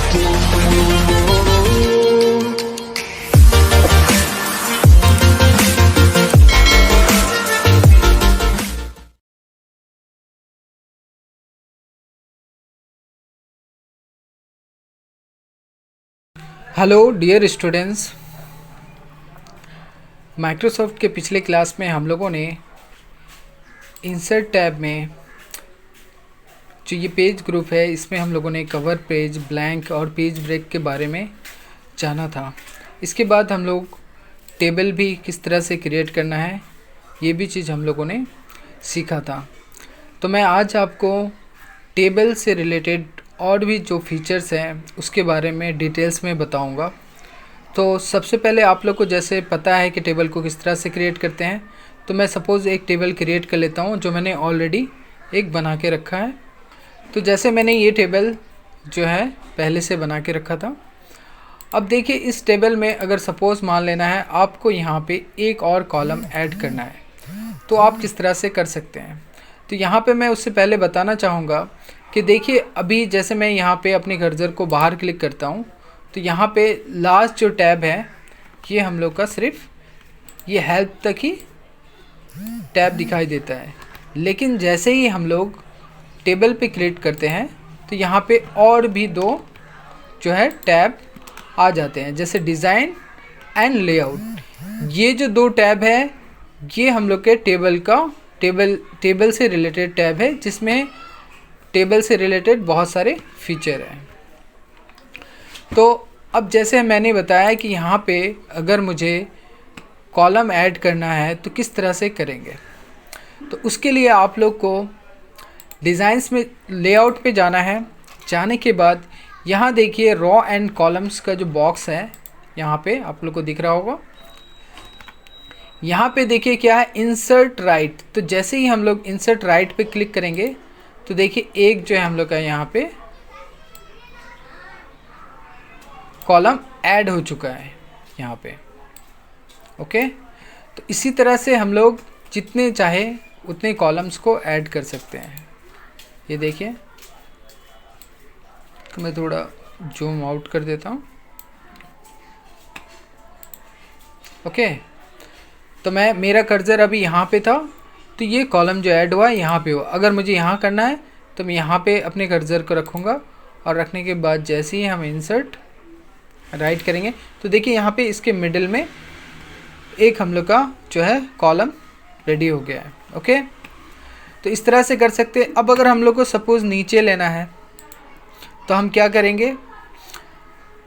Hello dear students, Microsoft के पिछले class में हम लोगों ने इंसर्ट टैब में जो ये पेज ग्रुप है इसमें हम लोगों ने कवर पेज, ब्लैंक और पेज ब्रेक के बारे में जाना था। इसके बाद हम लोग टेबल भी किस तरह से क्रिएट करना है ये भी चीज़ हम लोगों ने सीखा था। तो मैं आज आपको टेबल से रिलेटेड और भी जो फीचर्स हैं उसके बारे में डिटेल्स में बताऊंगा। तो सबसे पहले आप लोग को जैसे पता है कि टेबल को किस तरह से क्रिएट करते हैं, तो मैं सपोज़ एक टेबल क्रिएट कर लेता हूं जो मैंने ऑलरेडी एक बना के रखा है। तो जैसे मैंने ये टेबल जो है पहले से बना के रखा था। अब देखिए इस टेबल में अगर सपोज़ मान लेना है आपको यहाँ पे एक और कॉलम ऐड करना है तो आप किस तरह से कर सकते हैं। तो यहाँ पे मैं उससे पहले बताना चाहूँगा कि देखिए अभी जैसे मैं यहाँ पे अपने कर्सर को बाहर क्लिक करता हूँ तो यहाँ पे लास्ट जो टैब है ये हम लोग का सिर्फ ये हेल्प तक ही टैब दिखाई देता है। लेकिन जैसे ही हम लोग टेबल पे क्लिक करते हैं तो यहाँ पे और भी दो जो है टैब आ जाते हैं, जैसे डिज़ाइन एंड लेआउट। ये जो दो टैब है ये हम लोग के टेबल से रिलेटेड टैब है, जिसमें टेबल से रिलेटेड बहुत सारे फीचर हैं। तो अब जैसे मैंने बताया कि यहाँ पे अगर मुझे कॉलम ऐड करना है तो किस तरह से करेंगे, तो उसके लिए आप लोग को डिज़ाइंस में लेआउट पे जाना है। जाने के बाद यहाँ देखिए रॉ एंड कॉलम्स का जो बॉक्स है यहाँ पे आप लोग को दिख रहा होगा। यहाँ पे देखिए क्या है, इंसर्ट राइट। तो जैसे ही हम लोग इंसर्ट राइट पे क्लिक करेंगे तो देखिए एक जो है हम लोग का यहाँ पे कॉलम ऐड हो चुका है यहाँ पे। ओके, तो इसी तरह से हम लोग जितने चाहे उतने कॉलम्स को ऐड कर सकते हैं। ये देखिए तो मैं थोड़ा जूम आउट कर देता हूँ। ओके, तो मेरा कर्सर अभी यहाँ पे था तो ये कॉलम जो ऐड हुआ है यहाँ पे हो। अगर मुझे यहाँ करना है तो मैं यहाँ पे अपने कर्सर को रखूँगा और रखने के बाद जैसे ही हम इंसर्ट राइट करेंगे तो देखिए यहाँ पे इसके मिडिल में एक हम लोग का जो है कॉलम रेडी हो गया है। ओके, तो इस तरह से कर सकते हैं। अब अगर हम लोग को सपोज़ नीचे लेना है तो हम क्या करेंगे,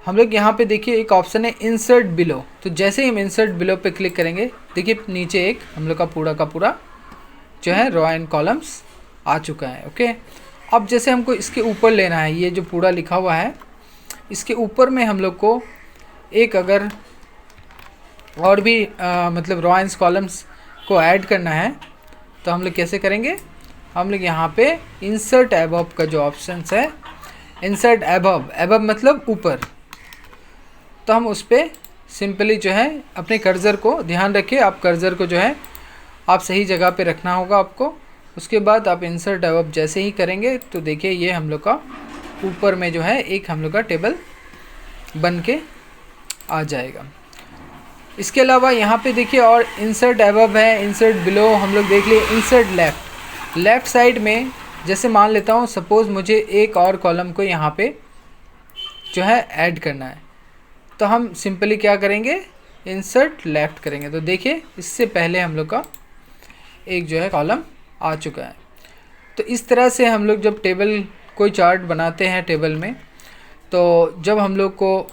हम लोग यहाँ पे देखिए एक ऑप्शन है इंसर्ट बिलो। तो जैसे ही हम इंसर्ट बिलो पे क्लिक करेंगे देखिए नीचे एक हम लोग का पूरा जो है रॉ एंड कॉलम्स आ चुका है। ओके, अब जैसे हमको इसके ऊपर लेना है, ये जो पूरा लिखा हुआ है इसके ऊपर में हम लोग को एक अगर और भी मतलब रॉ एंड कॉलम्स को ऐड करना है तो हम लोग कैसे करेंगे, हम लोग यहाँ पे इंसर्ट अबव का जो ऑप्शन है, इंसर्ट अबव मतलब ऊपर, तो हम उस पर सिंपली जो है अपने कर्सर को ध्यान रखिए, आप कर्सर को जो है आप सही जगह पे रखना होगा आपको। उसके बाद आप इंसर्ट अबव जैसे ही करेंगे तो देखिए ये हम लोग का ऊपर में जो है एक हम लोग का टेबल बन के आ जाएगा। इसके अलावा यहाँ पे देखिए और इंसर्ट अबव है, इंसर्ट बिलो हम लोग देख लिए। इंसर्ट लेफ़्ट साइड में जैसे मान लेता हूँ सपोज़ मुझे एक और कॉलम को यहाँ पे जो है ऐड करना है तो हम सिंपली क्या करेंगे, इंसर्ट लेफ़्ट करेंगे। तो देखिए इससे पहले हम लोग का एक जो है कॉलम आ चुका है। तो इस तरह से हम लोग जब टेबल कोई चार्ट बनाते हैं टेबल में, तो जब हम लोग को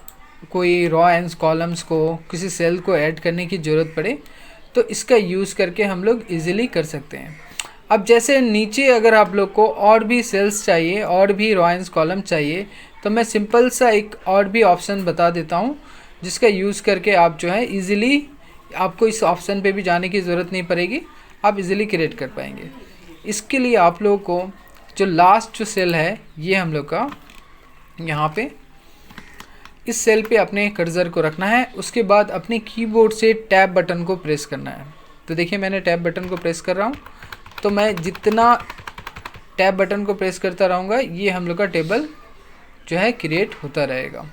कोई रॉ एंड कॉलम्स को किसी सेल को ऐड करने की ज़रूरत पड़े तो इसका यूज़ करके हम लोग इजीली कर सकते हैं। अब जैसे नीचे अगर आप लोग को और भी सेल्स चाहिए और भी रॉ एंड कॉलम चाहिए तो मैं सिंपल सा एक और भी ऑप्शन बता देता हूँ जिसका यूज़ करके आप जो है इजीली, आपको इस ऑप्शन पे भी जाने की ज़रूरत नहीं पड़ेगी, आप इजीली क्रिएट कर पाएंगे। इसके लिए आप लोगों को जो लास्ट जो सेल है ये हम लोग का यहाँ पे इस सेल पे अपने कर्सर को रखना है। उसके बाद अपने कीबोर्ड से टैब बटन को प्रेस करना है। तो देखिए मैंने टैब बटन को प्रेस कर रहा हूँ, तो मैं जितना टैब बटन को प्रेस करता रहूँगा ये हम लोग का टेबल जो है क्रिएट होता रहेगा।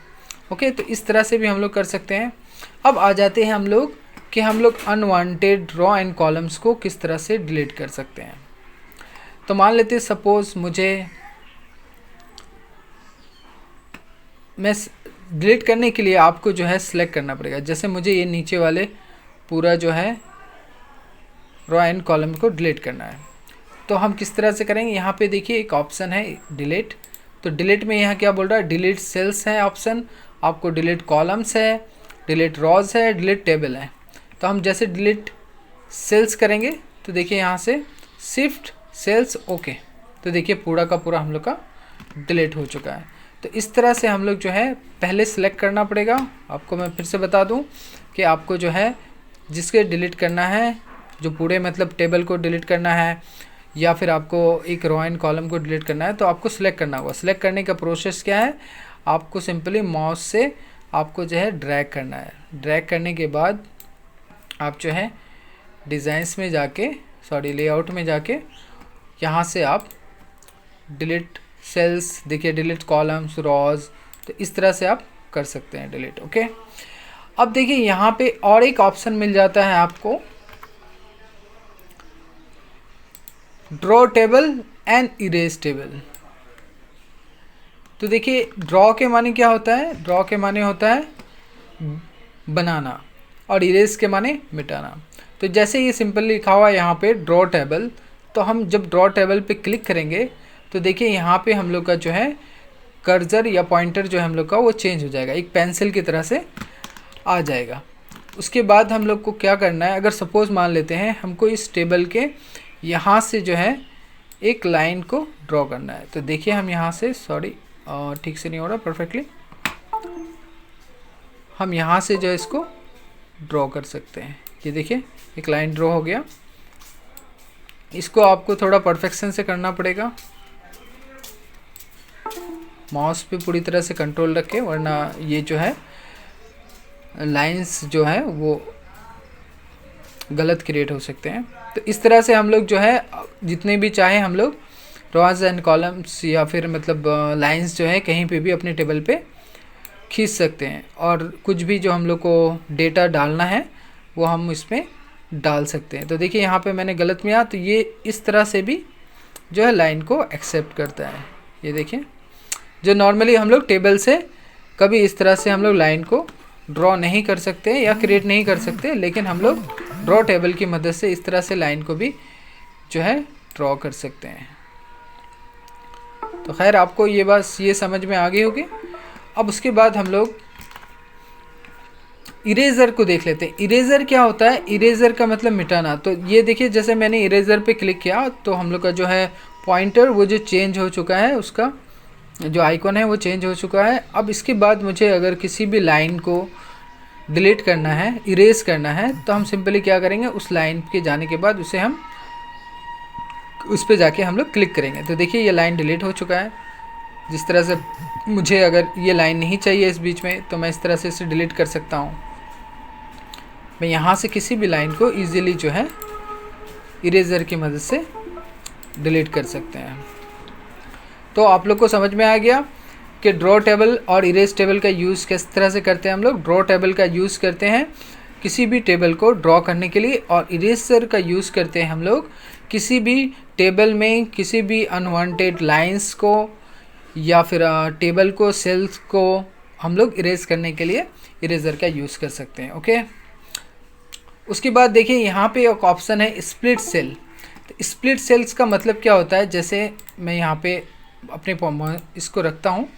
ओके, तो इस तरह से भी हम लोग कर सकते हैं। अब आ जाते हैं हम लोग कि हम लोग अनवांटेड रो एंड कॉलम्स को किस तरह से डिलीट कर सकते हैं। तो मान लेते हैं सपोज मैं डिलीट करने के लिए आपको जो है सिलेक्ट करना पड़ेगा। जैसे मुझे ये नीचे वाले पूरा जो है रो एंड कॉलम को डिलीट करना है, तो हम किस तरह से करेंगे। यहाँ पे देखिए एक ऑप्शन है डिलीट, तो डिलीट में यहाँ क्या बोल रहा है, डिलीट सेल्स है ऑप्शन, आपको डिलीट कॉलम्स है, डिलीट रॉज है, डिलीट टेबल है। तो हम जैसे डिलीट सेल्स करेंगे तो देखिए यहाँ से शिफ्ट सेल्स ओके, तो देखिए पूरा का पूरा हम लोग का डिलीट हो चुका है। तो इस तरह से हम लोग जो है पहले सिलेक्ट करना पड़ेगा। आपको मैं फिर से बता दूं कि आपको जो है जिसके डिलीट करना है, जो पूरे मतलब टेबल को डिलीट करना है या फिर आपको एक रो एंड कॉलम को डिलीट करना है, तो आपको सिलेक्ट करना होगा। सिलेक्ट करने का प्रोसेस क्या है, आपको सिंपली माउस से आपको जो है ड्रैग करना है। ड्रैग करने के बाद आप जो है डिज़ाइंस में जाके लेआउट में जाके यहाँ से आप डिलीट सेल्स, देखिए डिलीट कॉलम्स, रॉज, तो इस तरह से आप कर सकते हैं डिलीट। ओके, अब देखिए यहाँ पे और एक ऑप्शन मिल जाता है आपको, draw table and erase table. तो देखिए ड्रॉ के माने क्या होता है, ड्रॉ के माने होता है बनाना और इरेज के माने मिटाना। तो जैसे ये सिंपल लिखा हुआ है यहाँ पे ड्रॉ टेबल, तो हम जब ड्रॉ टेबल पे क्लिक करेंगे तो देखिए यहाँ पे हम लोग का जो है कर्सर या पॉइंटर जो है हम लोग का वो चेंज हो जाएगा, एक पेंसिल की तरह से आ जाएगा। उसके बाद हम लोग को क्या करना है, अगर सपोज़ मान लेते हैं हमको इस टेबल के यहाँ से जो है एक लाइन को ड्रॉ करना है, तो देखिए हम यहाँ से ठीक से नहीं हो रहा परफेक्टली, हम यहाँ से जो है इसको ड्रॉ कर सकते हैं। ये देखिए एक लाइन ड्रॉ हो गया। इसको आपको थोड़ा परफेक्शन से करना पड़ेगा, माउस पे पूरी तरह से कंट्रोल रखें, वरना ये जो है लाइंस जो है वो गलत क्रिएट हो सकते हैं। तो इस तरह से हम लोग जो है जितने भी चाहे हम लोग रॉज एंड कॉलम्स या फिर मतलब लाइंस जो है कहीं पे भी अपने टेबल पे खींच सकते हैं, और कुछ भी जो हम लोग को डेटा डालना है वो हम इसमें डाल सकते हैं। तो देखिए यहाँ पे मैंने गलत में तो ये इस तरह से भी जो है लाइन को एक्सेप्ट करता है। ये देखिए जो नॉर्मली हम लोग टेबल से कभी इस तरह से हम लोग लाइन को ड्रॉ नहीं कर सकते या क्रिएट नहीं कर सकते, लेकिन हम लोग ड्रॉ टेबल की मदद से इस तरह से लाइन को भी जो है ड्रॉ कर सकते हैं। तो खैर आपको ये बात ये समझ में आ गई होगी। अब उसके बाद हम लोग इरेज़र को देख लेते हैं। इरेज़र क्या होता है, इरेज़र का मतलब मिटाना। तो ये देखिए जैसे मैंने इरेज़र पे क्लिक किया तो हम लोग का जो है पॉइंटर वो जो चेंज हो चुका है, उसका जो आइकॉन है वो चेंज हो चुका है। अब इसके बाद मुझे अगर किसी भी लाइन को डिलीट करना है, इरेज करना है, तो हम सिंपली क्या करेंगे, उस लाइन के जाने के बाद उसे हम उस पर जाके हम लोग क्लिक करेंगे। तो देखिए ये लाइन डिलीट हो चुका है। जिस तरह से मुझे अगर ये लाइन नहीं चाहिए इस बीच में, तो मैं इस तरह से इसे डिलीट कर सकता हूँ। मैं यहाँ से किसी भी लाइन को ईज़िली जो है इरेज़र की मदद से डिलीट कर सकते हैं। तो आप लोग को समझ में आ गया कि ड्रॉ टेबल और इरेज टेबल का यूज़ किस तरह से करते हैं हम लोग। ड्रॉ टेबल का यूज़ करते हैं किसी भी टेबल को ड्रॉ करने के लिए, और इरेजर का यूज़ करते हैं हम लोग किसी भी टेबल में किसी भी अनवांटेड लाइंस को या फिर टेबल को, सेल्स को हम लोग इरेज करने के लिए इरेजर का यूज़ कर सकते हैं। ओके, उसके बाद देखिए यहाँ पे एक ऑप्शन है स्प्लिट सेल। तो स्प्लिट सेल्स का मतलब क्या होता है, जैसे मैं यहाँ पे अपने इसको रखता हूँ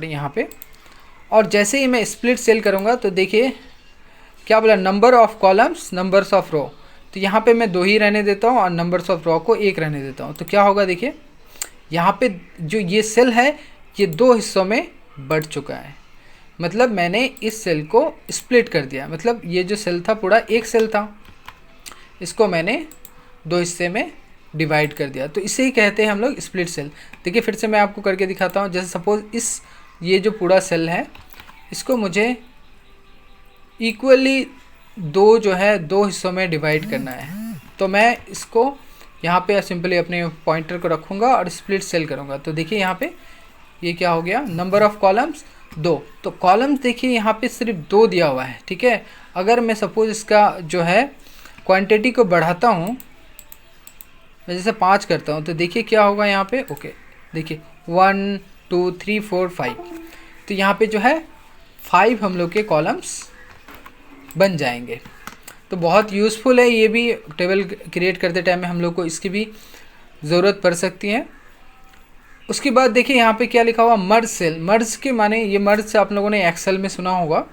यहाँ पे, और जैसे ही मैं स्प्लिट सेल करूँगा तो देखिए क्या बोला, number of columns numbers of row. तो यहाँ पे मैं 2 ही रहने देता हूँ और नंबर्स ऑफ रो को 1 रहने देता हूँ। तो क्या होगा, देखिए यहाँ पे जो ये सेल है ये 2 हिस्सों में बढ़ चुका है। मतलब मैंने इस सेल को स्प्लिट कर दिया, मतलब ये जो सेल था पूरा एक सेल था, इसको मैंने 2 हिस्से में डिवाइड कर दिया। तो इसे ही कहते हैं हम लोग स्प्लिट सेल। देखिए फिर से मैं आपको करके दिखाता हूँ। जैसे सपोज़ ये जो पूरा सेल है इसको मुझे इक्वली 2 हिस्सों में डिवाइड करना है। तो मैं इसको यहाँ पे सिंपली अपने पॉइंटर को रखूँगा और स्प्लिट सेल करूँगा। तो देखिए यहाँ पे ये क्या हो गया, नंबर ऑफ़ कॉलम्स 2। तो कॉलम्स देखिए यहाँ पे सिर्फ 2 दिया हुआ है, ठीक है। अगर मैं सपोज़ इसका जो है क्वांटिटी को बढ़ाता हूँ, मैं जैसे 5 करता हूँ, तो देखिए क्या होगा यहाँ पे। ओके, देखिए 1 2 3 4 5, तो यहाँ पे जो है 5 हम लोग के कॉलम्स बन जाएंगे। तो बहुत यूज़फुल है ये भी, टेबल क्रिएट करते टाइम में हम लोग को इसकी भी ज़रूरत पड़ सकती है। उसके बाद देखिए यहाँ पे क्या लिखा हुआ, मर्ज सेल। मर्ज के माने, ये मर्ज आप लोगों ने एक्सेल में सुना होगा।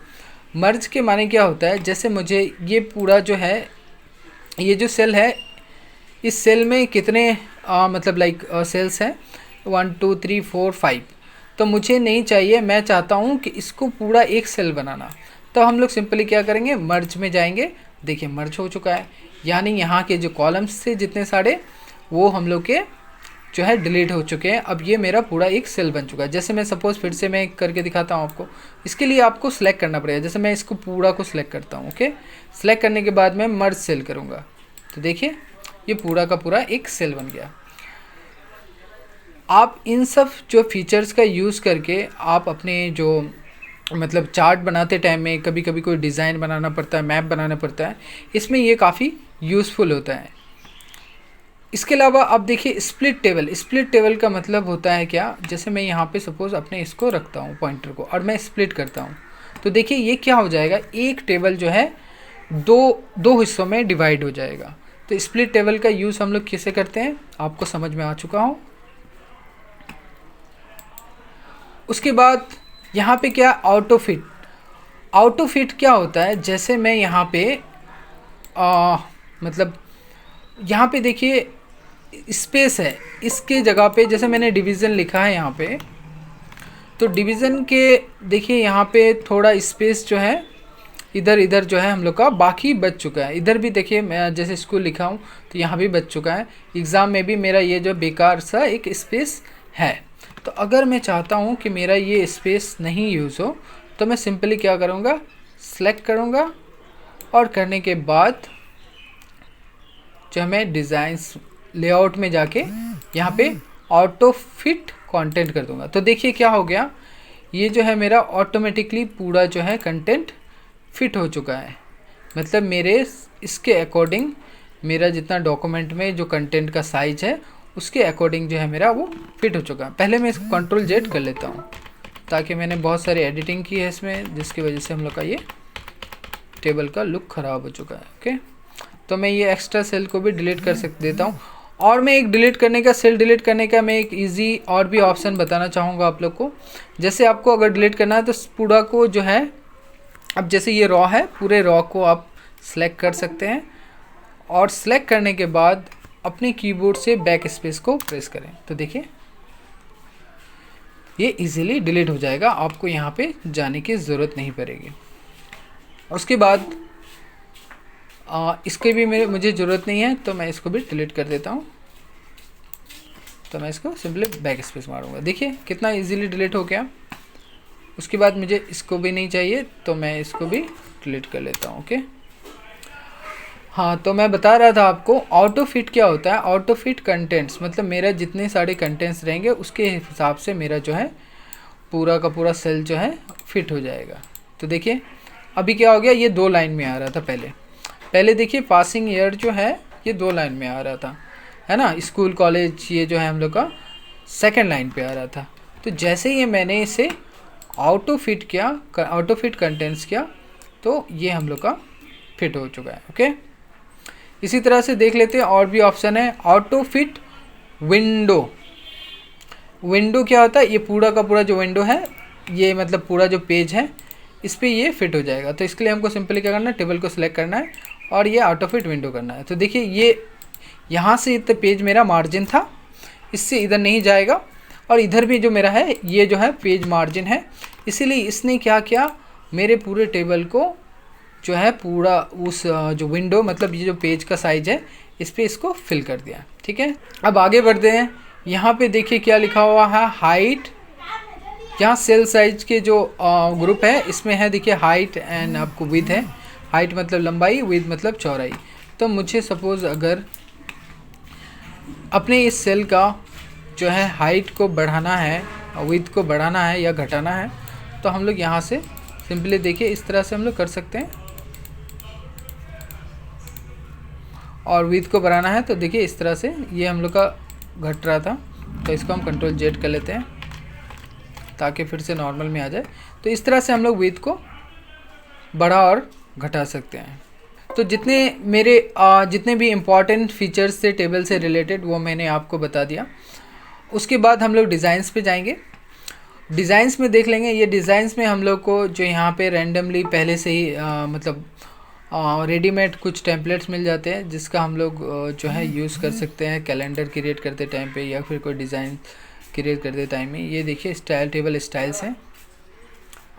मर्ज के माने क्या होता है, जैसे मुझे ये पूरा जो है, ये जो सेल है, इस सेल में कितने मतलब लाइक सेल्स हैं, 1 2 3 4 5। तो मुझे नहीं चाहिए, मैं चाहता हूँ कि इसको पूरा एक सेल बनाना। तो हम लोग सिंपली क्या करेंगे, मर्ज में जाएंगे। देखिए मर्ज हो चुका है, यानी यहाँ के जो कॉलम्स थे जितने सारे, वो हम लोग के जो है डिलीट हो चुके हैं। अब ये मेरा पूरा एक सेल बन चुका है। जैसे मैं सपोज़ फिर से मैं करके दिखाता हूँ आपको। इसके लिए आपको सिलेक्ट करना पड़ेगा। जैसे मैं इसको पूरा को सिलेक्ट करता हूँ, ओके। सिलेक्ट करने के बाद मैं मर्ज सेल करूँगा, तो देखिए ये पूरा का पूरा एक सेल बन गया। आप इन सब जो फीचर्स का यूज़ करके आप अपने जो मतलब चार्ट बनाते टाइम में कभी कभी कोई डिज़ाइन बनाना पड़ता है, मैप बनाना पड़ता है, इसमें ये काफ़ी यूज़फुल होता है। इसके अलावा आप देखिए स्प्लिट टेबल। स्प्लिट टेबल का मतलब होता है क्या, जैसे मैं यहाँ पे सपोज़ अपने इसको रखता हूँ पॉइंटर को, और मैं स्प्लिट करता हूँ, तो देखिए ये क्या हो जाएगा, एक टेबल जो है दो हिस्सों में डिवाइड हो जाएगा। तो स्प्लिट टेबल का यूज़ हम लोग कैसे करते हैं आपको समझ में आ चुका हो। उसके बाद यहाँ पे क्या, ऑटो फिट। ऑटो फिट क्या होता है, जैसे मैं यहाँ पे मतलब यहाँ पे देखिए स्पेस है, इसके जगह पे जैसे मैंने डिवीज़न लिखा है यहाँ पे, तो डिवीज़न के देखिए यहाँ पे थोड़ा स्पेस जो है इधर इधर जो है हम लोग का बाकी बच चुका है। इधर भी देखिए मैं जैसे स्कूल लिखा हूँ तो यहाँ भी बच चुका है। एग्ज़ाम में भी मेरा ये जो बेकार सा एक स्पेस है। तो अगर मैं चाहता हूँ कि मेरा ये स्पेस नहीं यूज़ हो, तो मैं सिंपली क्या करूँगा, सेलेक्ट करूँगा, और करने के बाद जो मैं डिज़ाइंस लेआउट में जाके यहाँ पे ऑटो फिट कंटेंट कर दूँगा। तो देखिए क्या हो गया, ये जो है मेरा ऑटोमेटिकली पूरा जो है कंटेंट फिट हो चुका है। मतलब मेरे इसके अकॉर्डिंग मेरा जितना डॉक्यूमेंट में जो कंटेंट का साइज है उसके अकॉर्डिंग जो है मेरा वो फिट हो चुका है। पहले मैं इसको Ctrl+Z कर लेता हूँ, ताकि मैंने बहुत सारी एडिटिंग की है इसमें, जिसकी वजह से हम लोग का ये टेबल का लुक ख़राब हो चुका है। ओके, तो मैं ये एक्स्ट्रा सेल को भी डिलीट कर देता हूँ। और मैं एक डिलीट करने का, सेल डिलीट करने का मैं एक इजी और भी ऑप्शन बताना चाहूँगा आप लोग को। जैसे आपको अगर डिलीट करना है तो पूरा को जो है, अब जैसे ये रॉ है, पूरे रॉ को आप सेलेक्ट कर सकते हैं, और सेलेक्ट करने के बाद अपने कीबोर्ड से बैक स्पेस को प्रेस करें, तो देखिए ये इजीली डिलीट हो जाएगा। आपको यहाँ पे जाने की ज़रूरत नहीं पड़ेगी। उसके बाद इसके भी मुझे ज़रूरत नहीं है, तो मैं इसको भी डिलीट कर देता हूँ। तो मैं इसको सिंपली बैक स्पेस मारूंगा, देखिए कितना इजीली डिलीट हो गया। उसके बाद मुझे इसको भी नहीं चाहिए, तो मैं इसको भी डिलीट कर लेता हूँ। ओके, हाँ, तो मैं बता रहा था आपको ऑटो फिट क्या होता है। ऑटो फिट कंटेंट्स मतलब मेरा जितने सारे कंटेंट्स रहेंगे उसके हिसाब से मेरा जो है पूरा का पूरा सेल जो है फिट हो जाएगा। तो देखिए अभी क्या हो गया, ये 2 लाइन में आ रहा था पहले देखिए पासिंग ईयर जो है ये 2 लाइन में आ रहा था, है ना। स्कूल कॉलेज ये जो है हम लोग का सेकंड लाइन पे आ रहा था। तो जैसे ही मैंने इसे ऑटो फिट किया, ऑटो फिट कंटेंट्स किया, तो ये हम लोग का फिट हो चुका है। ओके, इसी तरह से देख लेते हैं और भी ऑप्शन है। Auto fit window. विंडो क्या होता है, ये पूरा का पूरा जो विंडो है, ये मतलब पूरा जो पेज है इस पर ये फिट हो जाएगा। तो इसके लिए हमको सिंपली क्या करना है, टेबल को सिलेक्ट करना है और ये ऑटो फिट विंडो करना है। तो देखिए ये यहाँ से इतना पेज मेरा मार्जिन था, इससे इधर नहीं जाएगा, और इधर भी जो मेरा है ये जो है पेज मार्जिन है, इसीलिए इसने क्या किया, मेरे पूरे टेबल को जो है पूरा उस जो विंडो मतलब ये जो पेज का साइज है इस पर इसको फिल कर दिया। ठीक है, अब आगे बढ़ते हैं। यहाँ पे देखिए क्या लिखा हुआ है, हाइट। यहाँ सेल साइज के जो ग्रुप है इसमें है, देखिए हाइट एंड आपको विड्थ है। हाइट मतलब लंबाई, विड्थ मतलब चौड़ाई। तो मुझे सपोज़ अगर अपने इस सेल का जो है हाइट को बढ़ाना है, विड्थ को बढ़ाना है या घटाना है तो हम लोग यहाँ से सिंपली देखिए इस तरह से हम लोग कर सकते हैं, और विड्थ को बढ़ाना है तो देखिए इस तरह से ये हम लोग का घट रहा था, तो इसको हम कंट्रोल जेड कर लेते हैं ताकि फिर से नॉर्मल में आ जाए। तो इस तरह से हम लोग विड्थ को बढ़ा और घटा सकते हैं। तो जितने भी इम्पॉर्टेंट फीचर्स थे टेबल से रिलेटेड वो मैंने आपको बता दिया। उसके बाद हम लोग डिज़ाइंस पे जाएंगे। डिज़ाइंस में देख लेंगे, ये डिज़ाइंस में हम लोग को जो यहाँ पे रैंडमली पहले से ही मतलब रेडीमेड कुछ टेम्पलेट्स मिल जाते हैं जिसका हम लोग जो है यूज़ कर सकते हैं कैलेंडर क्रिएट करते टाइम पे या फिर कोई डिज़ाइन क्रिएट करते टाइम में। ये देखिए स्टाइल टेबल स्टाइल्स हैं,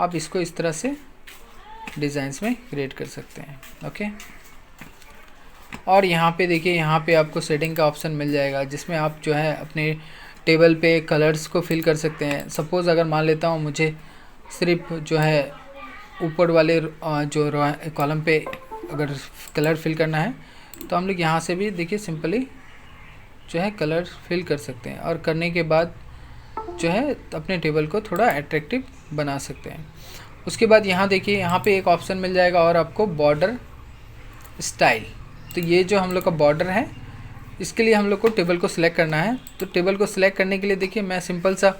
आप इसको इस तरह से डिज़ाइंस में क्रिएट कर सकते हैं। ओके, और यहाँ पे देखिए यहाँ पे आपको सेटिंग का ऑप्शन मिल जाएगा जिसमें आप जो है अपने टेबल पे कलर्स को फिल कर सकते हैं। सपोज़ अगर मान लेता हूँ मुझे सिर्फ जो है ऊपर वाले जो कॉलम पे अगर कलर फिल करना है तो हम लोग यहाँ से भी देखिए सिंपली जो है कलर फिल कर सकते हैं, और करने के बाद जो है अपने टेबल को थोड़ा अट्रैक्टिव बना सकते हैं। उसके बाद यहाँ देखिए यहाँ पे एक ऑप्शन मिल जाएगा और आपको बॉर्डर स्टाइल। तो ये जो हम लोग का बॉर्डर है इसके लिए हम लोग को टेबल को सिलेक्ट करना है। तो टेबल को सिलेक्ट करने के लिए देखिए मैं सिंपल सा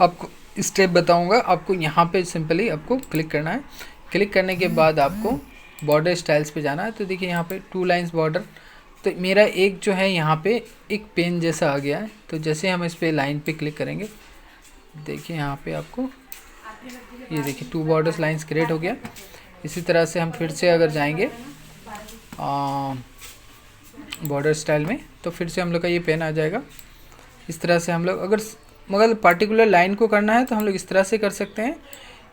आपको स्टेप बताऊंगा। आपको यहाँ पे सिंपली आपको क्लिक करना है। क्लिक करने के बाद आपको बॉर्डर स्टाइल्स पे जाना है। तो देखिए यहाँ पे 2 लाइन्स बॉर्डर, तो मेरा एक जो है यहाँ पे एक पेन जैसा आ गया है। तो जैसे हम इस पे लाइन पे क्लिक करेंगे देखिए यहाँ पे आपको ये देखिए 2 बॉर्डर्स लाइन्स क्रिएट हो गया। इसी तरह से हम फिर से अगर जाएंगे बॉर्डर स्टाइल में तो फिर से हम लोग का ये पेन आ जाएगा। इस तरह से हम लोग मगर पर्टिकुलर लाइन को करना है तो हम लोग इस तरह से कर सकते हैं,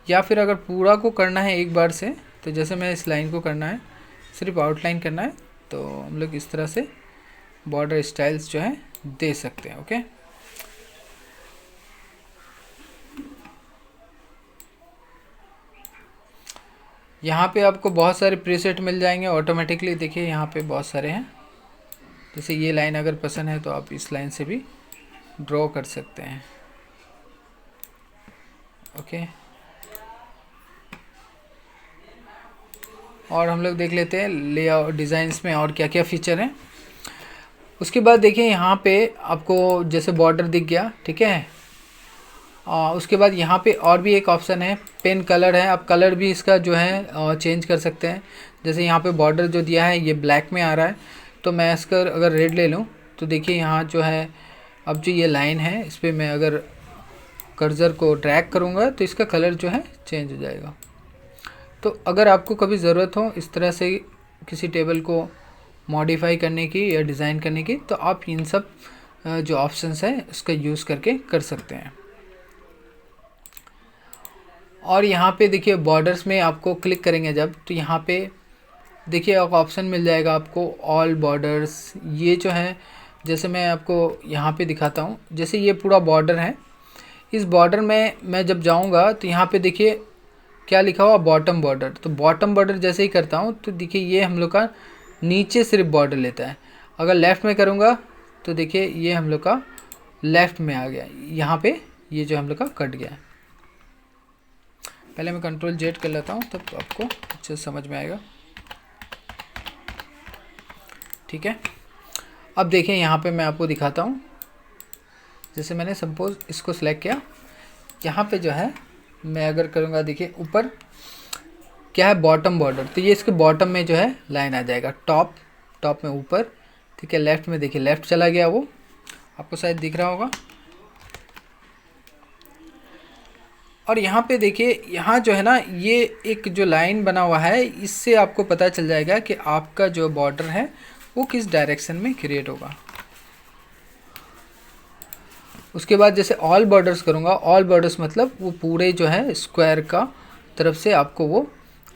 या फिर अगर पूरा को करना है एक बार से तो जैसे मैं इस लाइन को करना है सिर्फ आउटलाइन करना है तो हम लोग इस तरह से बॉर्डर स्टाइल्स जो है दे सकते हैं। ओके, यहाँ पे आपको बहुत सारे प्रीसेट मिल जाएंगे ऑटोमेटिकली। देखिए यहाँ पे बहुत सारे हैं, जैसे ये लाइन अगर पसंद है तो आप इस लाइन से भी ड्रॉ कर सकते हैं। ओके, और हम लोग देख लेते हैं लेआउट डिज़ाइंस में और क्या क्या फ़ीचर हैं। उसके बाद देखिए यहाँ पे आपको जैसे बॉर्डर दिख गया, ठीक है। उसके बाद यहाँ पे और भी एक ऑप्शन है पेन कलर है। आप कलर भी इसका जो है चेंज कर सकते हैं। जैसे यहाँ पे बॉर्डर जो दिया है ये ब्लैक में आ रहा है, तो मैं इसका अगर रेड ले लूँ तो देखिए यहाँ जो है अब जो ये लाइन है इस पर मैं अगर कर्सर को ड्रैग करूँगा तो इसका कलर जो है चेंज हो जाएगा। तो अगर आपको कभी ज़रूरत हो इस तरह से किसी टेबल को मॉडिफाई करने की या डिज़ाइन करने की तो आप इन सब जो ऑप्शंस हैं उसका यूज़ करके कर सकते हैं। और यहाँ पे देखिए बॉर्डर्स में आपको क्लिक करेंगे जब तो यहाँ पे देखिए एक ऑप्शन मिल जाएगा आपको ऑल बॉर्डर्स। ये जो है जैसे मैं आपको यहाँ पे दिखाता हूँ, जैसे ये पूरा बॉर्डर है, इस बॉर्डर में मैं जब जाऊँगा तो यहाँ पे देखिए क्या लिखा हुआ बॉटम बॉर्डर। तो बॉटम बॉर्डर जैसे ही करता हूँ तो देखिए ये हम लोग का नीचे सिर्फ बॉर्डर लेता है। अगर लेफ़्ट में करूँगा तो देखिए ये हम लोग का लेफ़्ट में आ गया, यहाँ पे ये जो हम लोग का कट गया। पहले मैं कंट्रोल जेड कर लेता हूँ तब तो आपको अच्छे से समझ में आएगा, ठीक है। अब देखिए यहाँ पे मैं आपको दिखाता हूँ। जैसे मैंने सपोज इसको सिलेक्ट किया, यहाँ पे जो है मैं अगर करूँगा देखिए ऊपर क्या है बॉटम बॉर्डर, तो ये इसके बॉटम में जो है लाइन आ जाएगा। टॉप में ऊपर, ठीक है। लेफ़्ट में देखिए लेफ़्ट चला गया, वो आपको शायद दिख रहा होगा। और यहाँ पे देखिए यहाँ जो है ना ये एक जो लाइन बना हुआ है इससे आपको पता चल जाएगा कि आपका जो बॉर्डर है वो किस डायरेक्शन में क्रिएट होगा। उसके बाद जैसे ऑल बॉर्डर्स करूँगा, ऑल बॉर्डर्स मतलब वो पूरे जो है स्क्वायर का तरफ से आपको वो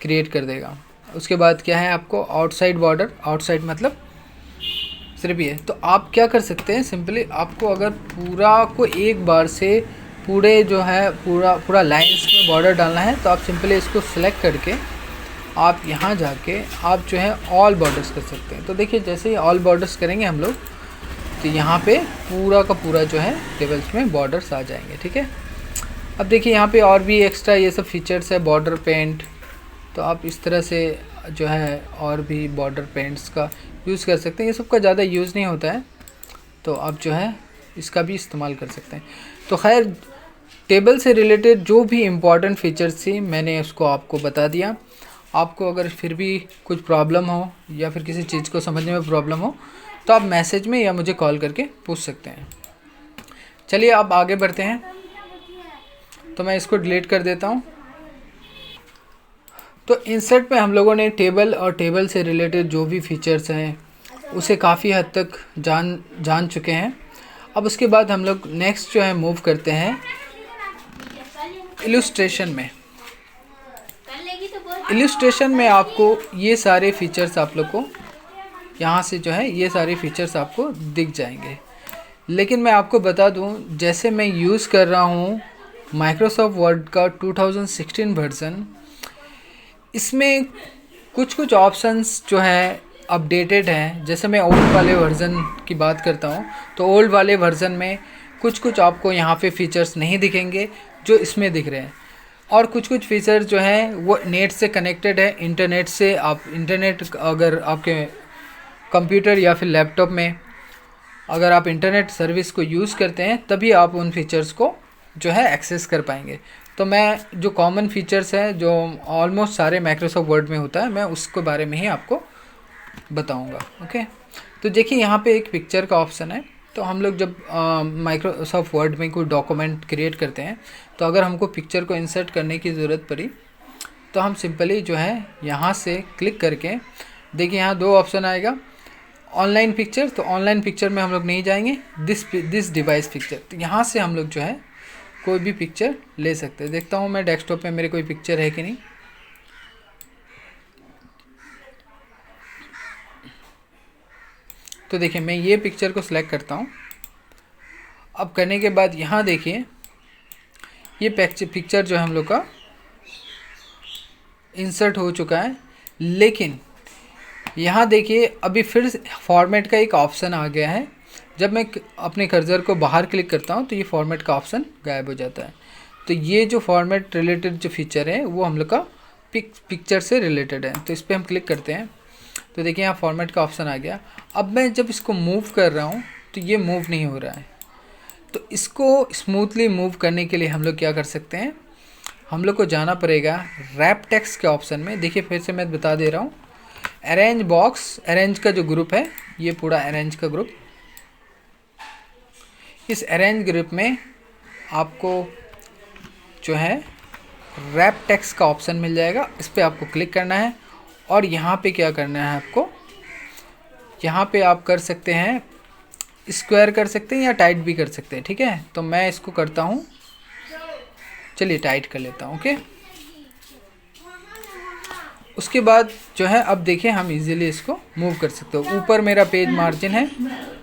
क्रिएट कर देगा। उसके बाद क्या है आपको आउटसाइड बॉर्डर, आउटसाइड मतलब सिर्फ ये। तो आप क्या कर सकते हैं सिंपली, आपको अगर पूरा को एक बार से पूरे जो है पूरा लाइंस में बॉर्डर डालना है तो आप सिंपली इसको सिलेक्ट करके आप यहाँ जाके आप जो है ऑल बॉर्डर्स कर सकते हैं। तो देखिए जैसे ही ऑल बॉर्डर्स करेंगे हम लोग तो यहाँ पे पूरा का पूरा जो है टेबल्स में बॉर्डर्स आ जाएंगे, ठीक है। अब देखिए यहाँ पे और भी एक्स्ट्रा ये सब फीचर्स है, बॉर्डर पेंट। तो आप इस तरह से जो है और भी बॉर्डर पेंट्स का यूज़ कर सकते हैं। ये सब का ज़्यादा यूज़ नहीं होता है, तो आप जो है इसका भी इस्तेमाल कर सकते हैं। तो खैर, टेबल से रिलेटेड जो भी इम्पॉर्टेंट फीचर्स थी मैंने उसको आपको बता दिया। आपको अगर फिर भी कुछ प्रॉब्लम हो या फिर किसी चीज़ को समझने में प्रॉब्लम हो तो आप मैसेज में या मुझे कॉल करके पूछ सकते हैं। चलिए अब आगे बढ़ते हैं। तो मैं इसको डिलीट कर देता हूँ। तो इंसर्ट में हम लोगों ने टेबल और टेबल से रिलेटेड जो भी फीचर्स हैं उसे काफ़ी हद तक जान चुके हैं। अब उसके बाद हम लोग नेक्स्ट जो है मूव करते हैं इलस्ट्रेशन में। इलस्ट्रेशन में आपको ये सारे फीचर्स आप लोग को यहाँ से जो है ये सारे फीचर्स आपको दिख जाएंगे। लेकिन मैं आपको बता दूँ, जैसे मैं यूज़ कर रहा हूँ माइक्रोसॉफ्ट वर्ड का 2016 वर्ज़न, इसमें कुछ ऑप्शंस जो है अपडेटेड हैं। जैसे मैं ओल्ड वाले वर्ज़न की बात करता हूँ तो ओल्ड वाले वर्ज़न में कुछ आपको यहाँ पे फीचर्स नहीं दिखेंगे जो इसमें दिख रहे हैं। और कुछ फीचर्स जो हैं वो नेट से कनेक्टेड है। इंटरनेट से आप अगर आपके कंप्यूटर या फिर लैपटॉप में अगर आप इंटरनेट सर्विस को यूज़ करते हैं तभी आप उन फीचर्स को जो है एक्सेस कर पाएंगे। तो मैं जो कॉमन फीचर्स हैं जो ऑलमोस्ट सारे माइक्रोसॉफ्ट वर्ड में होता है, मैं उसके बारे में ही आपको बताऊंगा। ओके, तो देखिए यहाँ पे एक पिक्चर का ऑप्शन है। तो हम लोग जब माइक्रोसॉफ्ट वर्ड में कोई डॉक्यूमेंट क्रिएट करते हैं तो अगर हमको पिक्चर को इंसर्ट करने की ज़रूरत पड़ी तो हम सिंपली जो है यहाँ से क्लिक करके, देखिए यहाँ दो ऑप्शन आएगा, ऑनलाइन पिक्चर। तो ऑनलाइन पिक्चर में हम लोग नहीं जाएंगे, दिस डिवाइस पिक्चर। तो यहाँ से हम लोग जो है कोई भी पिक्चर ले सकते हैं। देखता हूँ मैं डेस्कटॉप पे मेरे कोई पिक्चर है कि नहीं। तो देखिए मैं ये पिक्चर को सिलेक्ट करता हूँ। अब करने के बाद यहाँ देखिए ये पिक्चर जो है हम लोग का इंसर्ट हो चुका है। लेकिन यहाँ देखिए अभी फिर फॉर्मेट का एक ऑप्शन आ गया है। जब मैं अपने कर्सर को बाहर क्लिक करता हूँ तो ये फॉर्मेट का ऑप्शन गायब हो जाता है। तो ये जो फॉर्मेट रिलेटेड जो फीचर है वो हम लोग का पिक्चर से रिलेटेड है। तो इस पर हम क्लिक करते हैं तो देखिए यहाँ फॉर्मेट का ऑप्शन आ गया। अब मैं जब इसको मूव कर रहा हूँ तो ये मूव नहीं हो रहा है। तो इसको स्मूथली मूव करने के लिए हम लोग क्या कर सकते हैं, हम लोग को जाना पड़ेगा रैप टेक्स्ट के ऑप्शन में। देखिए फिर से मैं बता दे रहा हूँ, अरेंज बॉक्स, अरेंज का जो ग्रुप है ये पूरा अरेंज का ग्रुप, इस अरेंज ग्रुप में आपको जो है रैप टेक्स्ट का ऑप्शन मिल जाएगा। इस पर आपको क्लिक करना है और यहाँ पे क्या करना है आपको, यहाँ पे आप कर सकते हैं स्क्वायर कर सकते हैं या टाइट भी कर सकते हैं। ठीक है, तो मैं इसको करता हूँ, चलिए टाइट कर लेता हूँ। ओके, उसके बाद जो है अब देखिए हम इजीली इसको मूव कर सकते हो। ऊपर मेरा पेज मार्जिन है,